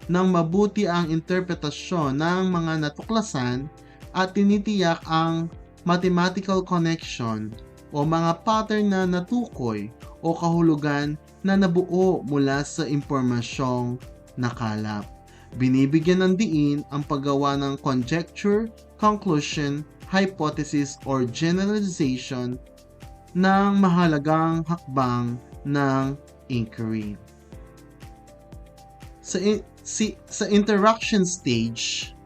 ng mabuti ang interpretasyon ng mga natuklasan at tinitiyak ang mathematical connection o mga pattern na natukoy o kahulugan na nabuo mula sa impormasyong nakalap. Binibigyan ng diin ang paggawa ng conjecture, conclusion, hypothesis, or generalization ng mahalagang hakbang ng inquiry. Sa interaction stage,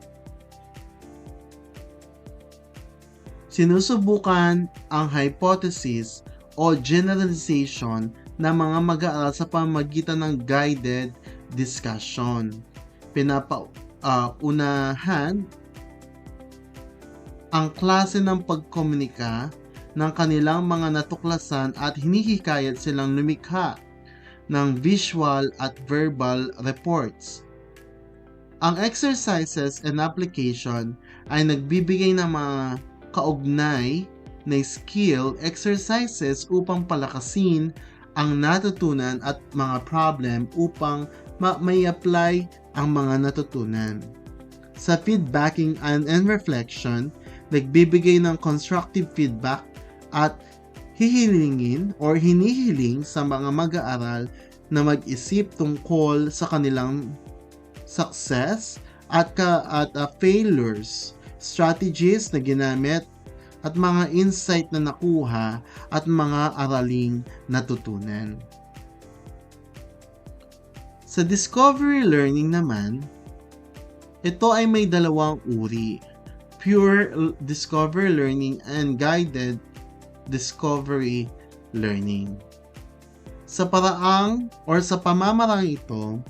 sinusubukan ang hypothesis o generalization ng mga mag-aaral sa pamamagitan ng guided discussion. Pinapaunahan ang klase ng pagkomunika ng kanilang mga natuklasan at hinihikayat silang lumikha ng visual at verbal reports. Ang exercises and application ay nagbibigay ng mga kaugnay na skill exercises upang palakasin ang natutunan at mga problem upang may apply ang mga natutunan. Sa feedbacking and reflection, nagbibigay ng constructive feedback at hinihiling sa mga mag-aaral na mag-isip tungkol sa kanilang success at failures, strategies na ginamit at mga insight na nakuha at mga araling natutunan. Sa discovery learning naman, ito ay may dalawang uri: pure discovery learning and guided discovery learning. Sa pamamarang ito,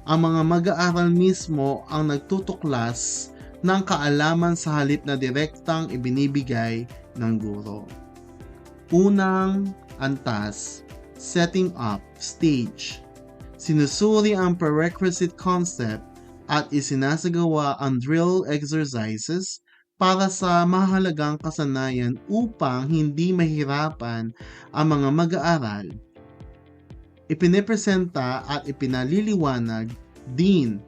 ang mga mag-aaral mismo ang nagtutuklas ng kaalaman sa halip na direktang ibinibigay ng guro. Unang antas, setting up stage. Sinusuri ang prerequisite concept at isinasagawa ang drill exercises para sa mahalagang kasanayan upang hindi mahirapan ang mga mag-aaral. Ipinipresenta at ipinaliliwanag din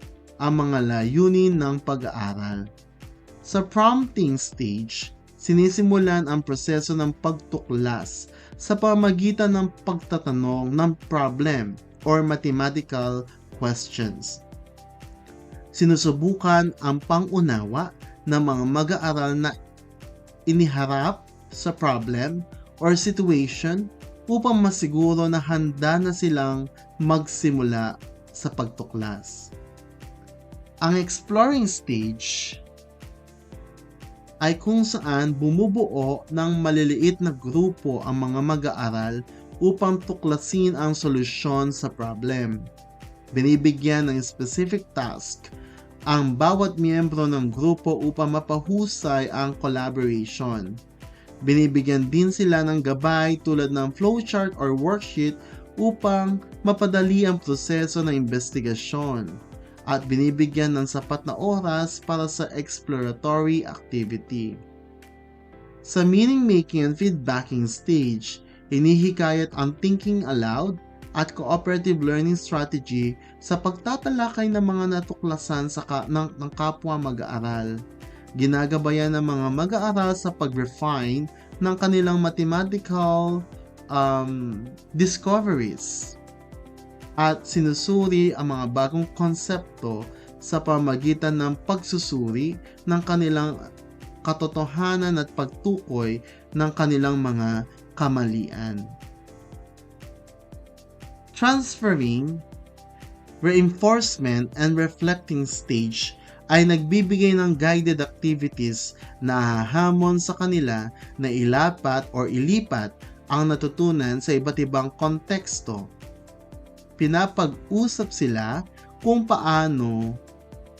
ang mga layunin ng pag-aaral. Sa prompting stage, sinisimulan ang proseso ng pagtuklas sa pamamagitan ng pagtatanong ng problem or mathematical questions. Sinusubukan ang pangunawa ng mga mag-aaral na iniharap sa problem or situation upang masiguro na handa na silang magsimula sa pagtuklas. Ang exploring stage ay kung saan bumubuo ng maliliit na grupo ang mga mag-aaral upang tuklasin ang solusyon sa problem. Binibigyan ng specific task ang bawat miyembro ng grupo upang mapahusay ang collaboration. Binibigyan din sila ng gabay tulad ng flowchart or worksheet upang mapadali ang proseso ng investigasyon at binibigyan ng sapat na oras para sa exploratory activity. Sa meaning-making and feedbacking stage, hinihikayat ang thinking aloud at cooperative learning strategy sa pagtatalakay ng mga natuklasan ng kapwa mag-aaral. Ginagabayan ng mga mag-aaral sa pag-refine ng kanilang mathematical discoveries at sinusuri ang mga bagong konsepto sa pamamagitan ng pagsusuri ng kanilang katotohanan at pagtukoy ng kanilang mga kamalian. Transferring, reinforcement, and reflecting stage ay nagbibigay ng guided activities na hahamon sa kanila na ilapat or ilipat ang natutunan sa iba't ibang konteksto. Pinapag-usap sila kung paano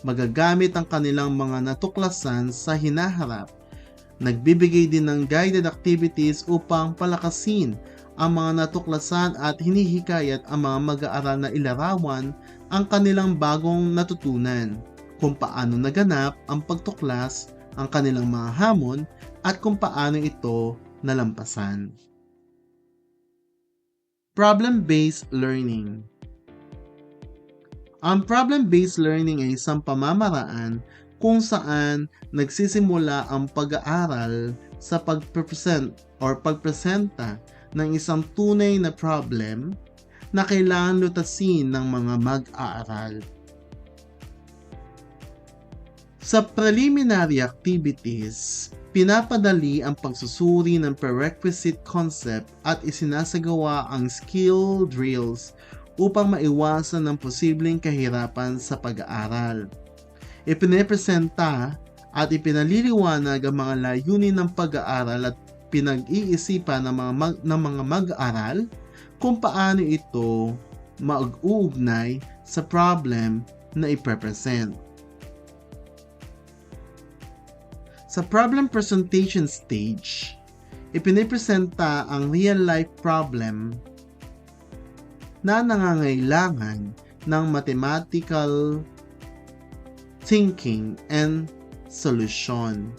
magagamit ang kanilang mga natuklasan sa hinaharap. Nagbibigay din ng guided activities upang palakasin ang mga natuklasan at hinihikayat ang mga mag-aaral na ilarawan ang kanilang bagong natutunan, kung paano naganap ang pagtuklas, ang kanilang mga hamon, at kung paano ito nalampasan. Problem-based learning. Ang problem-based learning ay isang pamamaraan kung saan nagsisimula ang pag-aaral sa pagpresenta ng isang tunay na problem na kailangan lutasin ng mga mag-aaral. Sa preliminary activities, pinapadali ang pagsusuri ng prerequisite concept at isinasagawa ang skill drills upang maiwasan ng posibleng kahirapan sa pag-aaral. Ipinapresenta at ipinaliliwanag ang mga layunin ng pag-aaral at pinag-iisipan ng mga mag-aaral kung paano ito mag-uugnay sa problem na iprepresent. Sa problem presentation stage, ipinipresenta ang real-life problem na nangangailangan ng mathematical thinking and solution.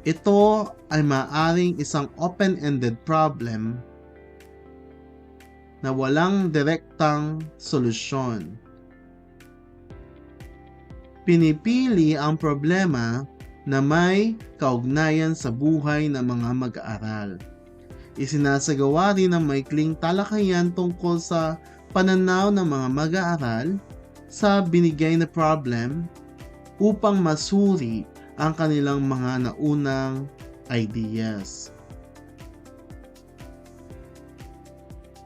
Ito ay maaaring isang open-ended problem na walang direktang solusyon. Pinipili ang problema na may kaugnayan sa buhay ng mga mag-aaral. Isinasagawa rin ang maikling talakayan tungkol sa pananaw ng mga mag-aaral sa binigay na problem upang masuri ang kanilang mga naunang ideas.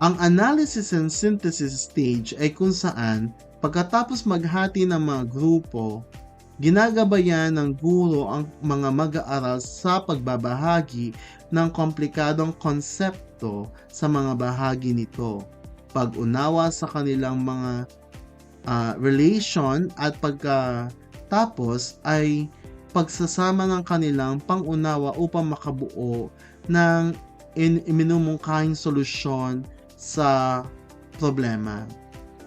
Ang analysis and synthesis stage ay kung saan pagkatapos maghati ng mga grupo, ginagabayan ng guro ang mga mag-aaral sa pagbabahagi ng komplikadong konsepto sa mga bahagi nito, pag-unawa sa kanilang mga relation at pagkatapos ay pagsasama ng kanilang pangunawa upang makabuo ng iminumungkahing solusyon sa problema.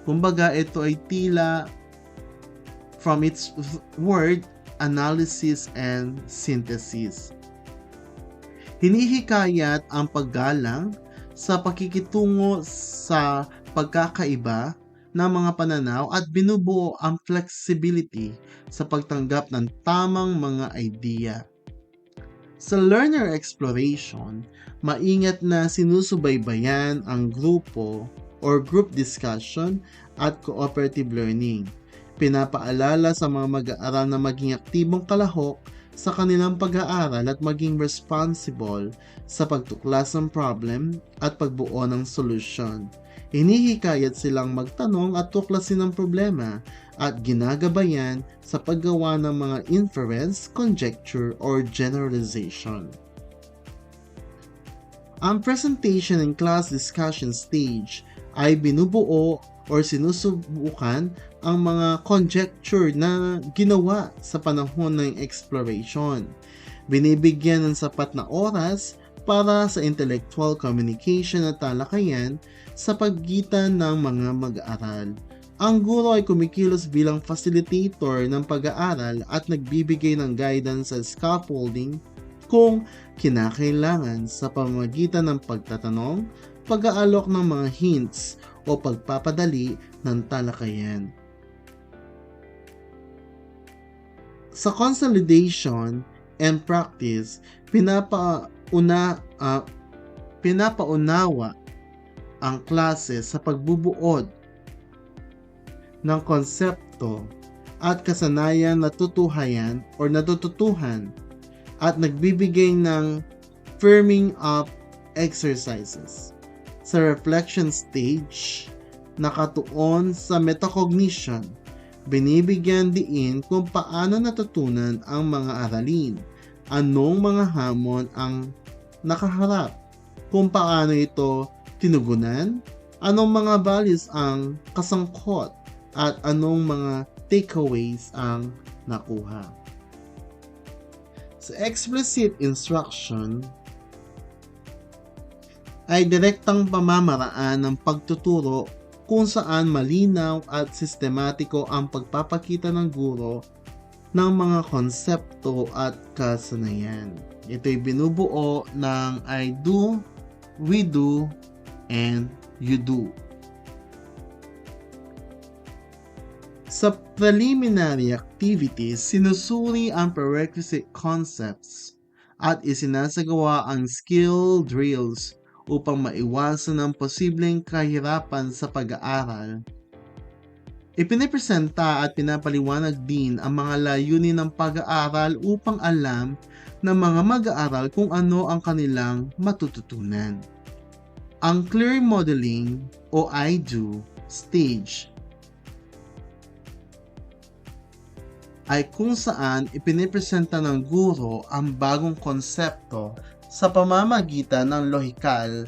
Kumbaga, ito ay tila from its word, analysis and synthesis. Hinihikayat ang paggalang sa pakikitungo sa pagkakaiba ng mga pananaw at binubuo ang flexibility sa pagtanggap ng tamang mga idea. Sa learner exploration, maingat na sinusubaybayan ang grupo or group discussion at cooperative learning. Pinapaalala sa mga mag-aaral na maging aktibong kalahok sa kanilang pag-aaral at maging responsible sa pagtuklas ng problem at pagbuo ng solusyon. Hinihikayat silang magtanong at tuklasin ang problema at ginagabayan sa paggawa ng mga inference, conjecture, or generalization. Ang presentation and class discussion stage ay binubuo or sinusubukan ang mga conjecture na ginawa sa panahon ng exploration. Binibigyan ng sapat na oras para sa intellectual communication at talakayan sa pagitan ng mga mag-aaral. Ang guro ay kumikilos bilang facilitator ng pag-aaral at nagbibigay ng guidance sa scaffolding kung kinakailangan sa pamamagitan ng pagtatanong, pag-aalok ng mga hints o pagpapadali ng talakayan. Sa consolidation and practice, pinapaunawa ang klase sa pagbubuod ng konsepto at kasanayan natutuhayan o natututuhan at nagbibigay ng firming up exercises. Sa reflection stage, nakatuon sa metacognition, binibigyan diin kung paano natutunan ang mga aralin, anong mga hamon ang nakaharap, kung paano ito tinugunan, anong mga values ang kasangkot, at anong mga takeaways ang nakuha. Sa explicit instruction, ay direktang pamamaraan ng pagtuturo kung saan malinaw at sistematiko ang pagpapakita ng guro ng mga konsepto at kasanayan. Ito'y binubuo ng I do, we do, and you do. Sa preliminary activities, sinusuri ang prerequisite concepts at isinasagawa ang skill drills upang maiwasan ang posibleng kahirapan sa pag-aaral. Ipinipresenta at pinapaliwanag din ang mga layunin ng pag-aaral upang alam ng mga mag-aaral kung ano ang kanilang matututunan. Ang clear modeling o I do stage ay kung saan ipinipresenta ng guro ang bagong konsepto sa pamamagitan ng lohikal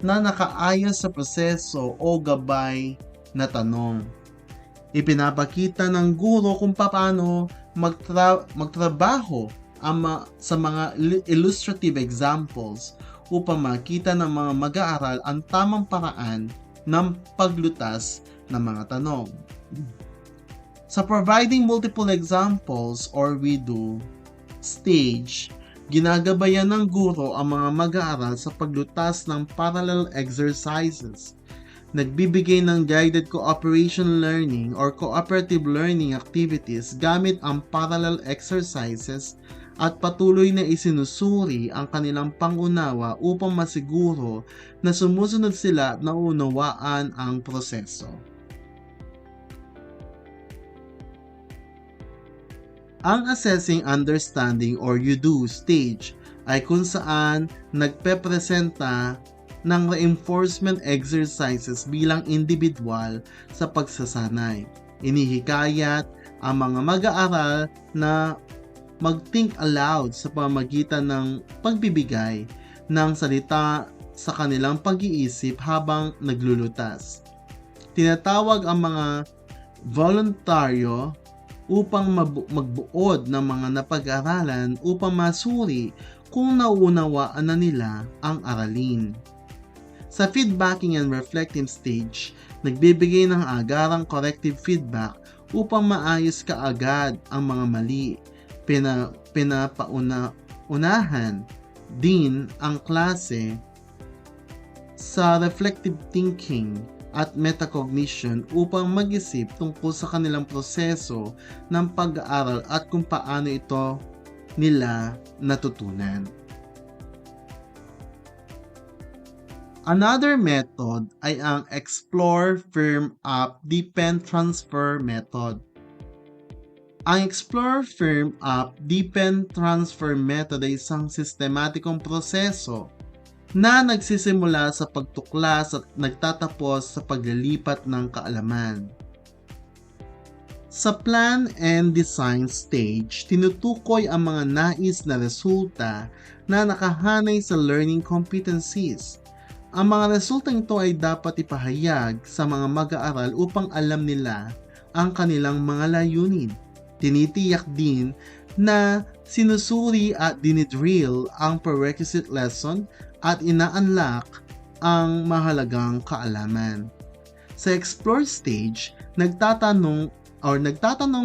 na nakaayon sa proseso o gabay na tanong. Ipinapakita ng guro kung paano magtrabaho sa mga illustrative examples upang makita ng mga mag-aaral ang tamang paraan ng paglutas ng mga tanong. Sa providing multiple examples or we do stage, ginagabayan ng guro ang mga mag-aaral sa paglutas ng parallel exercises. Nagbibigay ng guided cooperation learning or cooperative learning activities gamit ang parallel exercises at patuloy na isinusuri ang kanilang pangunawa upang masiguro na sumusunod sila at naunawaan ang proseso. Ang assessing understanding or you do stage ay kung saan nagpepresenta ng reinforcement exercises bilang individual sa pagsasanay. Inihikayat ang mga mag-aaral na mag-think aloud sa pamamagitan ng pagbibigay ng salita sa kanilang pag-iisip habang naglulutas. Tinatawag ang mga voluntaryo upang magbuod ng mga napag-aralan upang masuri kung nauunawaan na nila ang aralin. Sa feedbacking and reflecting stage, nagbibigay ng agarang corrective feedback upang maayos kaagad ang mga mali. Pinapaunahan din ang klase sa reflective thinking at metacognition upang mag-isip tungkol sa kanilang proseso ng pag-aaral at kung paano ito nila natutunan. Another method ay ang Explore, Firm Up, Deepen, Transfer method. Ang Explore, Firm Up, Deepen, Transfer method ay isang sistematikong proseso na nagsisimula sa pagtuklas at nagtatapos sa paglilipat ng kaalaman. Sa plan and design stage, tinutukoy ang mga nais na resulta na nakahanay sa learning competencies. Ang mga resultang ito ay dapat ipahayag sa mga mag-aaral upang alam nila ang kanilang mga layunin. Tinitiyak din na sinusuri at dinidrill ang prerequisite lesson at ina-unlock ang mahalagang kaalaman. Sa explore stage, nagtatanong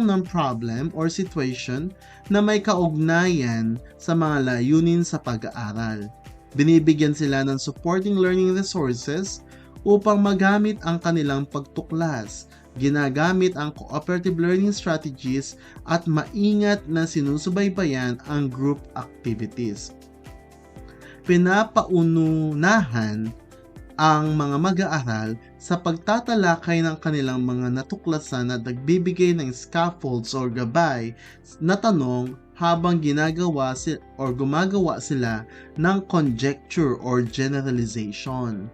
ng problem or situation na may kaugnayan sa mga layunin sa pag-aaral. Binibigyan sila ng supporting learning resources upang magamit ang kanilang pagtuklas. Ginagamit ang cooperative learning strategies at maingat na sinusubaybayan ang group activities. Pinapaununahan ang mga mag-aaral sa pagtatalakay ng kanilang mga natuklasan at nagbibigay ng scaffolds or gabay na tanong habang gumagawa sila ng conjecture or generalization.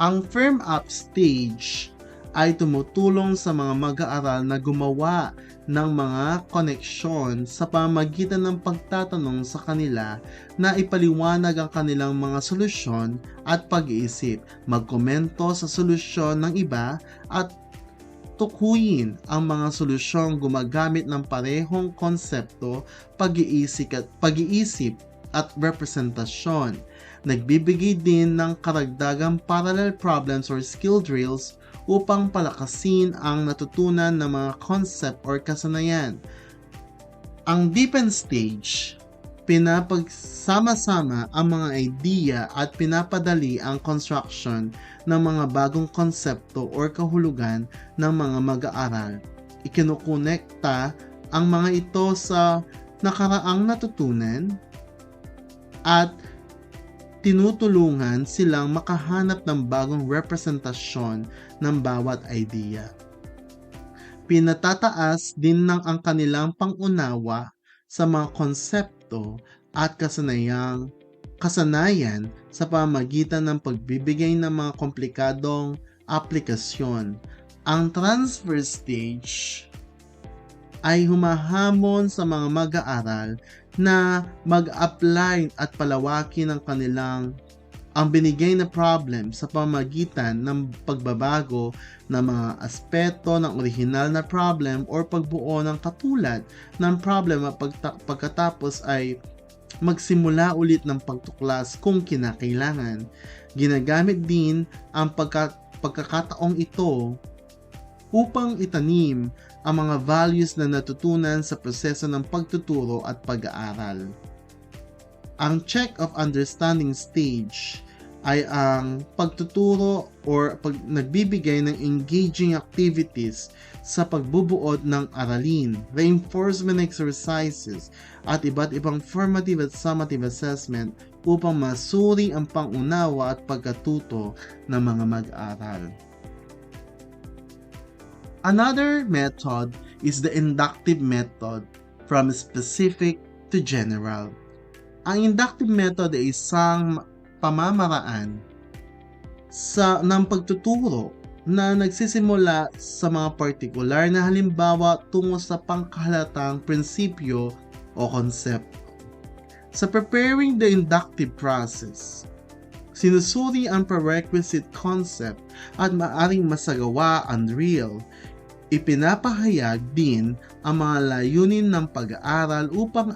Ang firm up stage ay tumutulong sa mga mag-aaral na gumawa ng mga koneksyon sa pamamagitan ng pagtatanong sa kanila na ipaliwanag ang kanilang mga solusyon at pag-iisip, magkomento sa solusyon ng iba at tukuyin ang mga solusyong gumagamit ng parehong konsepto, pag-iisip at representasyon. Nagbibigay din ng karagdagang parallel problems or skill drills upang palakasin ang natutunan ng mga concept or kasanayan. Ang deepen stage, pinapagsama-sama ang mga idea at pinapadali ang construction ng mga bagong konsepto or kahulugan ng mga mag-aaral. Ikinukonekta ang mga ito sa nakaraang natutunan at tinutulungan silang makahanap ng bagong representasyon ng bawat idea. Pinatataas din ng ang kanilang pangunawa sa mga konsepto at kasanayan sa pamamagitan ng pagbibigay ng mga komplikadong aplikasyon. Ang transfer stage ay humahamon sa mga mag-aaral na mag-apply at palawakin ang binigay na problem sa pamamagitan ng pagbabago ng mga aspeto ng orihinal na problem or pagbuo ng katulad ng problem at pagkatapos ay magsimula ulit ng pagtuklas kung kinakailangan. Ginagamit din ang pagkakataong ito upang itanim ang mga values na natutunan sa proseso ng pagtuturo at pag-aaral. Ang check of understanding stage ay ang pagtuturo or nagbibigay ng engaging activities sa pagbubuod ng aralin, reinforcement exercises, at iba't ibang formative at summative assessment upang masuri ang pangunawa at pagkatuto ng mga mag-aaral. Another method is the inductive method, from specific to general. Ang inductive method ay isang pamamaraan ng pagtuturo na nagsisimula sa mga partikular na halimbawa tungo sa pangkahalatang prinsipyo o konsepto. Sa preparing the inductive process, sinusuri ang prerequisite concept at maaring masagawa ang drill. Ipinapahayag din ang mga layunin ng pag-aaral upang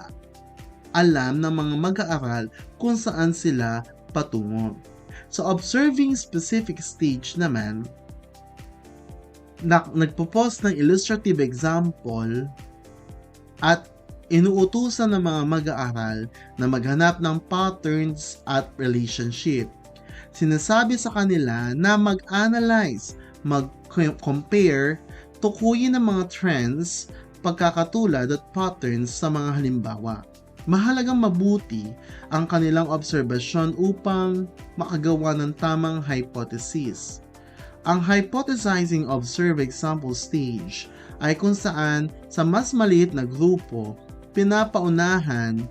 alam ng mga mag-aaral kung saan sila patungo. Sa observing specific stage naman, nagpo-post ng illustrative example at inuutusan ng mga mag-aaral na maghanap ng patterns at relationship. Sinasabi sa kanila na mag-analyze, mag-compare, tukuyin ang mga trends, pagkakatulad at patterns sa mga halimbawa. Mahalagang mabuti ang kanilang obserbasyon upang makagawa ng tamang hypothesis. Ang hypothesizing observe example stage ay kung saan sa mas maliit na grupo, pinapaunahan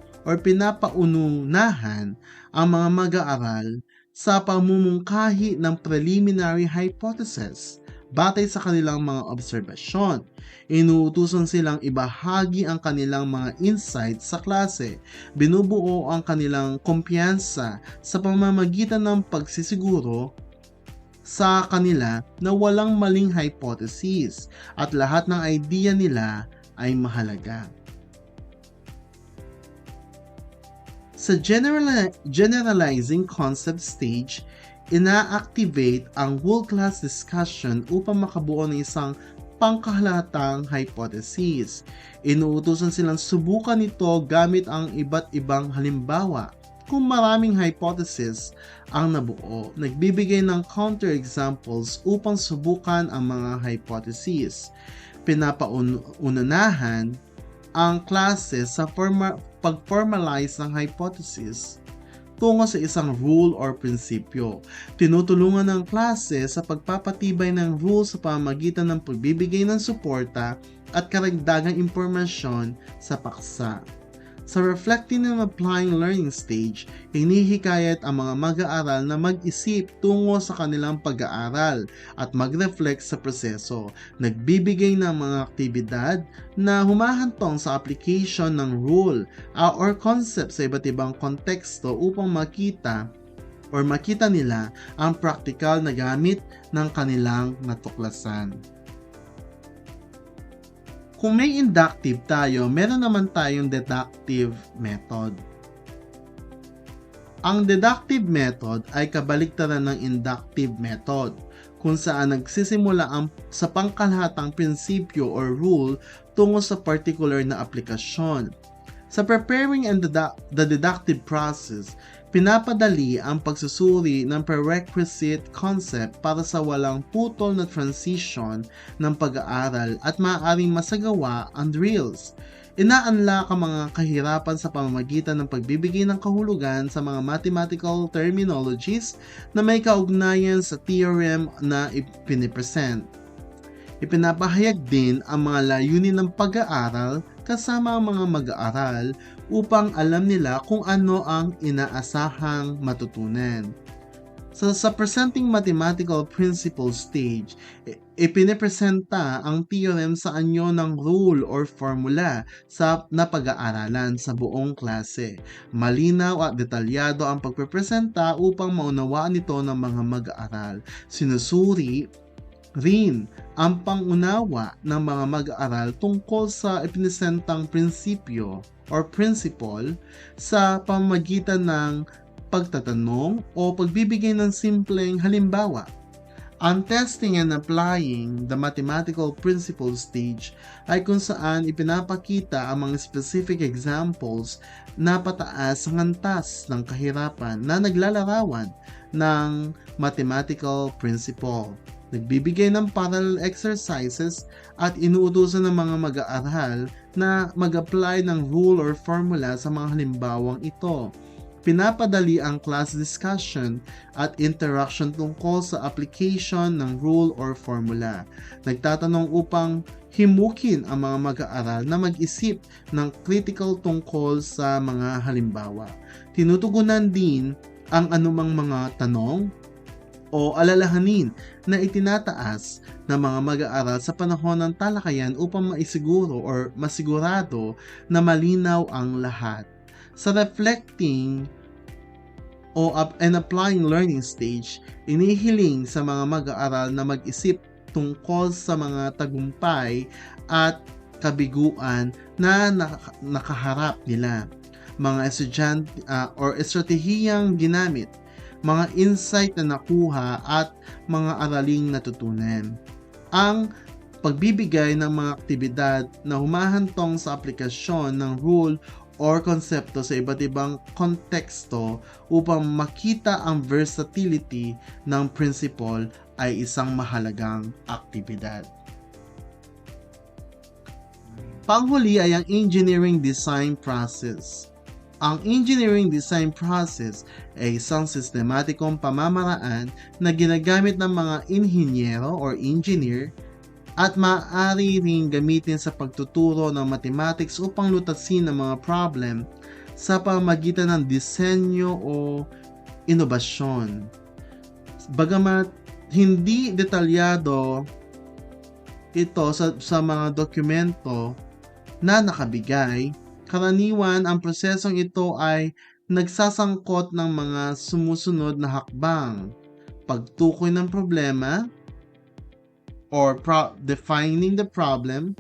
ang mga mag-aaral sa pamumungkahi ng preliminary hypothesis batay sa kanilang mga obserbasyon. Inuutusan silang ibahagi ang kanilang mga insights sa klase. Binubuo ang kanilang kumpiyansa sa pamamagitan ng pagsisiguro sa kanila na walang maling hypothesis at lahat ng idea nila ay mahalaga. Sa generalizing concept stage, ina-activate ang whole-class discussion upang makabuo ng isang pangkahalatang hypothesis. Inuutosan silang subukan ito gamit ang iba't ibang halimbawa. Kung maraming hypothesis ang nabuo, nagbibigay ng counterexamples upang subukan ang mga hypothesis. Pinapaunahan ang klase sa pag-formalize ng hypothesis tungo sa isang rule or prinsipyo. Tinutulungan ng klase sa pagpapatibay ng rule sa pamamagitan ng pagbibigay ng suporta at karagdagang impormasyon sa paksa. Sa reflecting and applying learning stage, hinihikayat ang mga mag-aaral na mag-isip tungo sa kanilang pag-aaral at mag-reflect sa proseso. Nagbibigay ng mga aktibidad na humahantong sa application ng rule or concept sa iba't ibang konteksto upang makita nila ang praktikal na gamit ng kanilang natuklasan. Kung may inductive tayo, meron naman tayong deductive method. Ang deductive method ay kabaliktaran ng inductive method, kung saan nagsisimula sa pangkalahatang prinsipyo or rule tungo sa particular na aplikasyon. Sa preparing and the deductive process, pinapadali ang pagsusuri ng prerequisite concept para sa walang putol na transition ng pag-aaral at maaaring masagawa ang drills. Inaanlak ang mga kahirapan sa pamamagitan ng pagbibigay ng kahulugan sa mga mathematical terminologies na may kaugnayan sa theorem na ipinipresent. Ipinapahayag din ang mga layunin ng pag-aaral kasama ang mga mag-aaral upang alam nila kung ano ang inaasahang matutunan. Sa presenting mathematical principle stage, ipinipresenta ang theorem sa anyo ng rule or formula na pag-aaralan sa buong klase. Malinaw at detalyado ang pagpipresenta upang maunawaan ito ng mga mag-aaral. Sinusuri rin ang pangunawa ng mga mag-aaral tungkol sa ipinipresentang prinsipyo or principle sa pamamagitan ng pagtatanong o pagbibigay ng simpleng halimbawa. Ang testing and applying the mathematical principle stage ay kung saan ipinapakita ang mga specific examples na pataas ang antas ng kahirapan na naglalarawan ng mathematical principle. Nagbibigay ng parallel exercises at inuutusan ng mga mag-aaral na mag-apply ng rule or formula sa mga halimbawang ito. Pinapadali ang class discussion at interaction tungkol sa application ng rule or formula. Nagtatanong upang himukin ang mga mag-aaral na mag-isip ng critical tungkol sa mga halimbawa. Tinutugunan din ang anumang mga tanong o alalahanin na itinataas ng mga mag-aaral sa panahon ng talakayan upang maisiguro or masigurado na malinaw ang lahat. Sa reflecting and applying learning stage, inihiling sa mga mag-aaral na mag-isip tungkol sa mga tagumpay at kabiguan na nakaharap nila, mga estudyante or estratehiyang ginamit, mga insight na nakuha at mga araling natutunan. Ang pagbibigay ng mga aktibidad na humahantong sa aplikasyon ng rule or konsepto sa iba't ibang konteksto upang makita ang versatility ng principle ay isang mahalagang aktibidad. Panghuli ay ang engineering design process. Ang engineering design process ay isang sistematikong pamamaraan na ginagamit ng mga inhinyero or engineer at maaari ring gamitin sa pagtuturo ng mathematics upang lutasin ang mga problem sa pamamagitan ng disenyo o inobasyon. Bagamat hindi detalyado ito sa mga dokumento na nakabigay, karaniwan ang prosesong ito ay nagsasangkot ng mga sumusunod na hakbang: pagtukoy ng problema or defining the problem,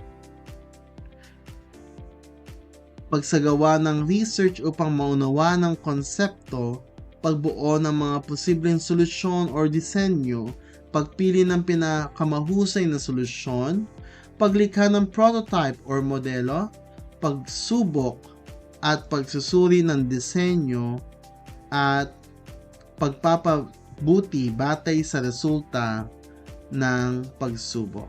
pagsagawa ng research upang maunawa ng konsepto, pagbuo ng mga posibleng solusyon or disenyo, pagpili ng pinakamahusay na solusyon, paglikha ng prototype or modelo, pagsubok at pagsusuri ng disenyo, at pagpapabuti batay sa resulta ng pagsubok.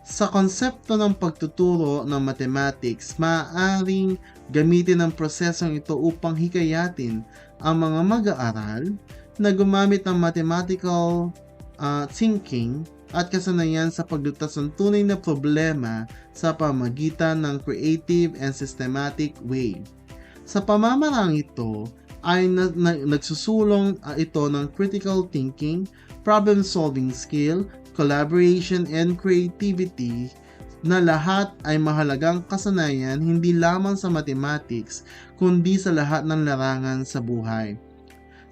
Sa konsepto ng pagtuturo ng mathematics, maaaring gamitin ang prosesong ito upang hikayatin ang mga mag-aaral na gumamit ng mathematical thinking at kasanayan sa paglutas ng tunay na problema sa pamamagitan ng creative and systematic way. Sa pamamarang ito ay nagsusulong ito ng critical thinking, problem-solving skill, collaboration, and creativity na lahat ay mahalagang kasanayan hindi lamang sa mathematics kundi sa lahat ng larangan sa buhay.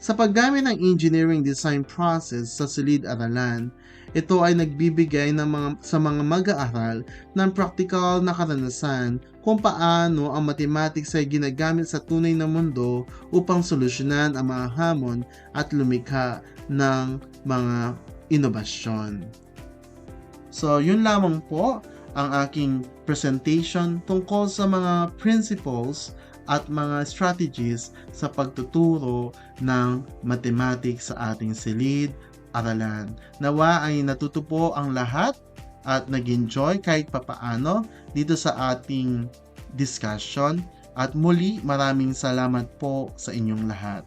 Sa paggamit ng engineering design process sa silid-aralan, ito ay nagbibigay sa mga mag-aaral ng praktikal na karanasan kung paano ang mathematics ay ginagamit sa tunay na mundo upang solusyonan ang mga hamon at lumikha ng mga inobasyon. So, yun lamang po ang aking presentation tungkol sa mga principles at mga strategies sa pagtuturo ng mathematics sa ating silid-aralan. Nawa ay natuto po ang lahat at nag-enjoy kahit papaano dito sa ating discussion. At muli, maraming salamat po sa inyong lahat.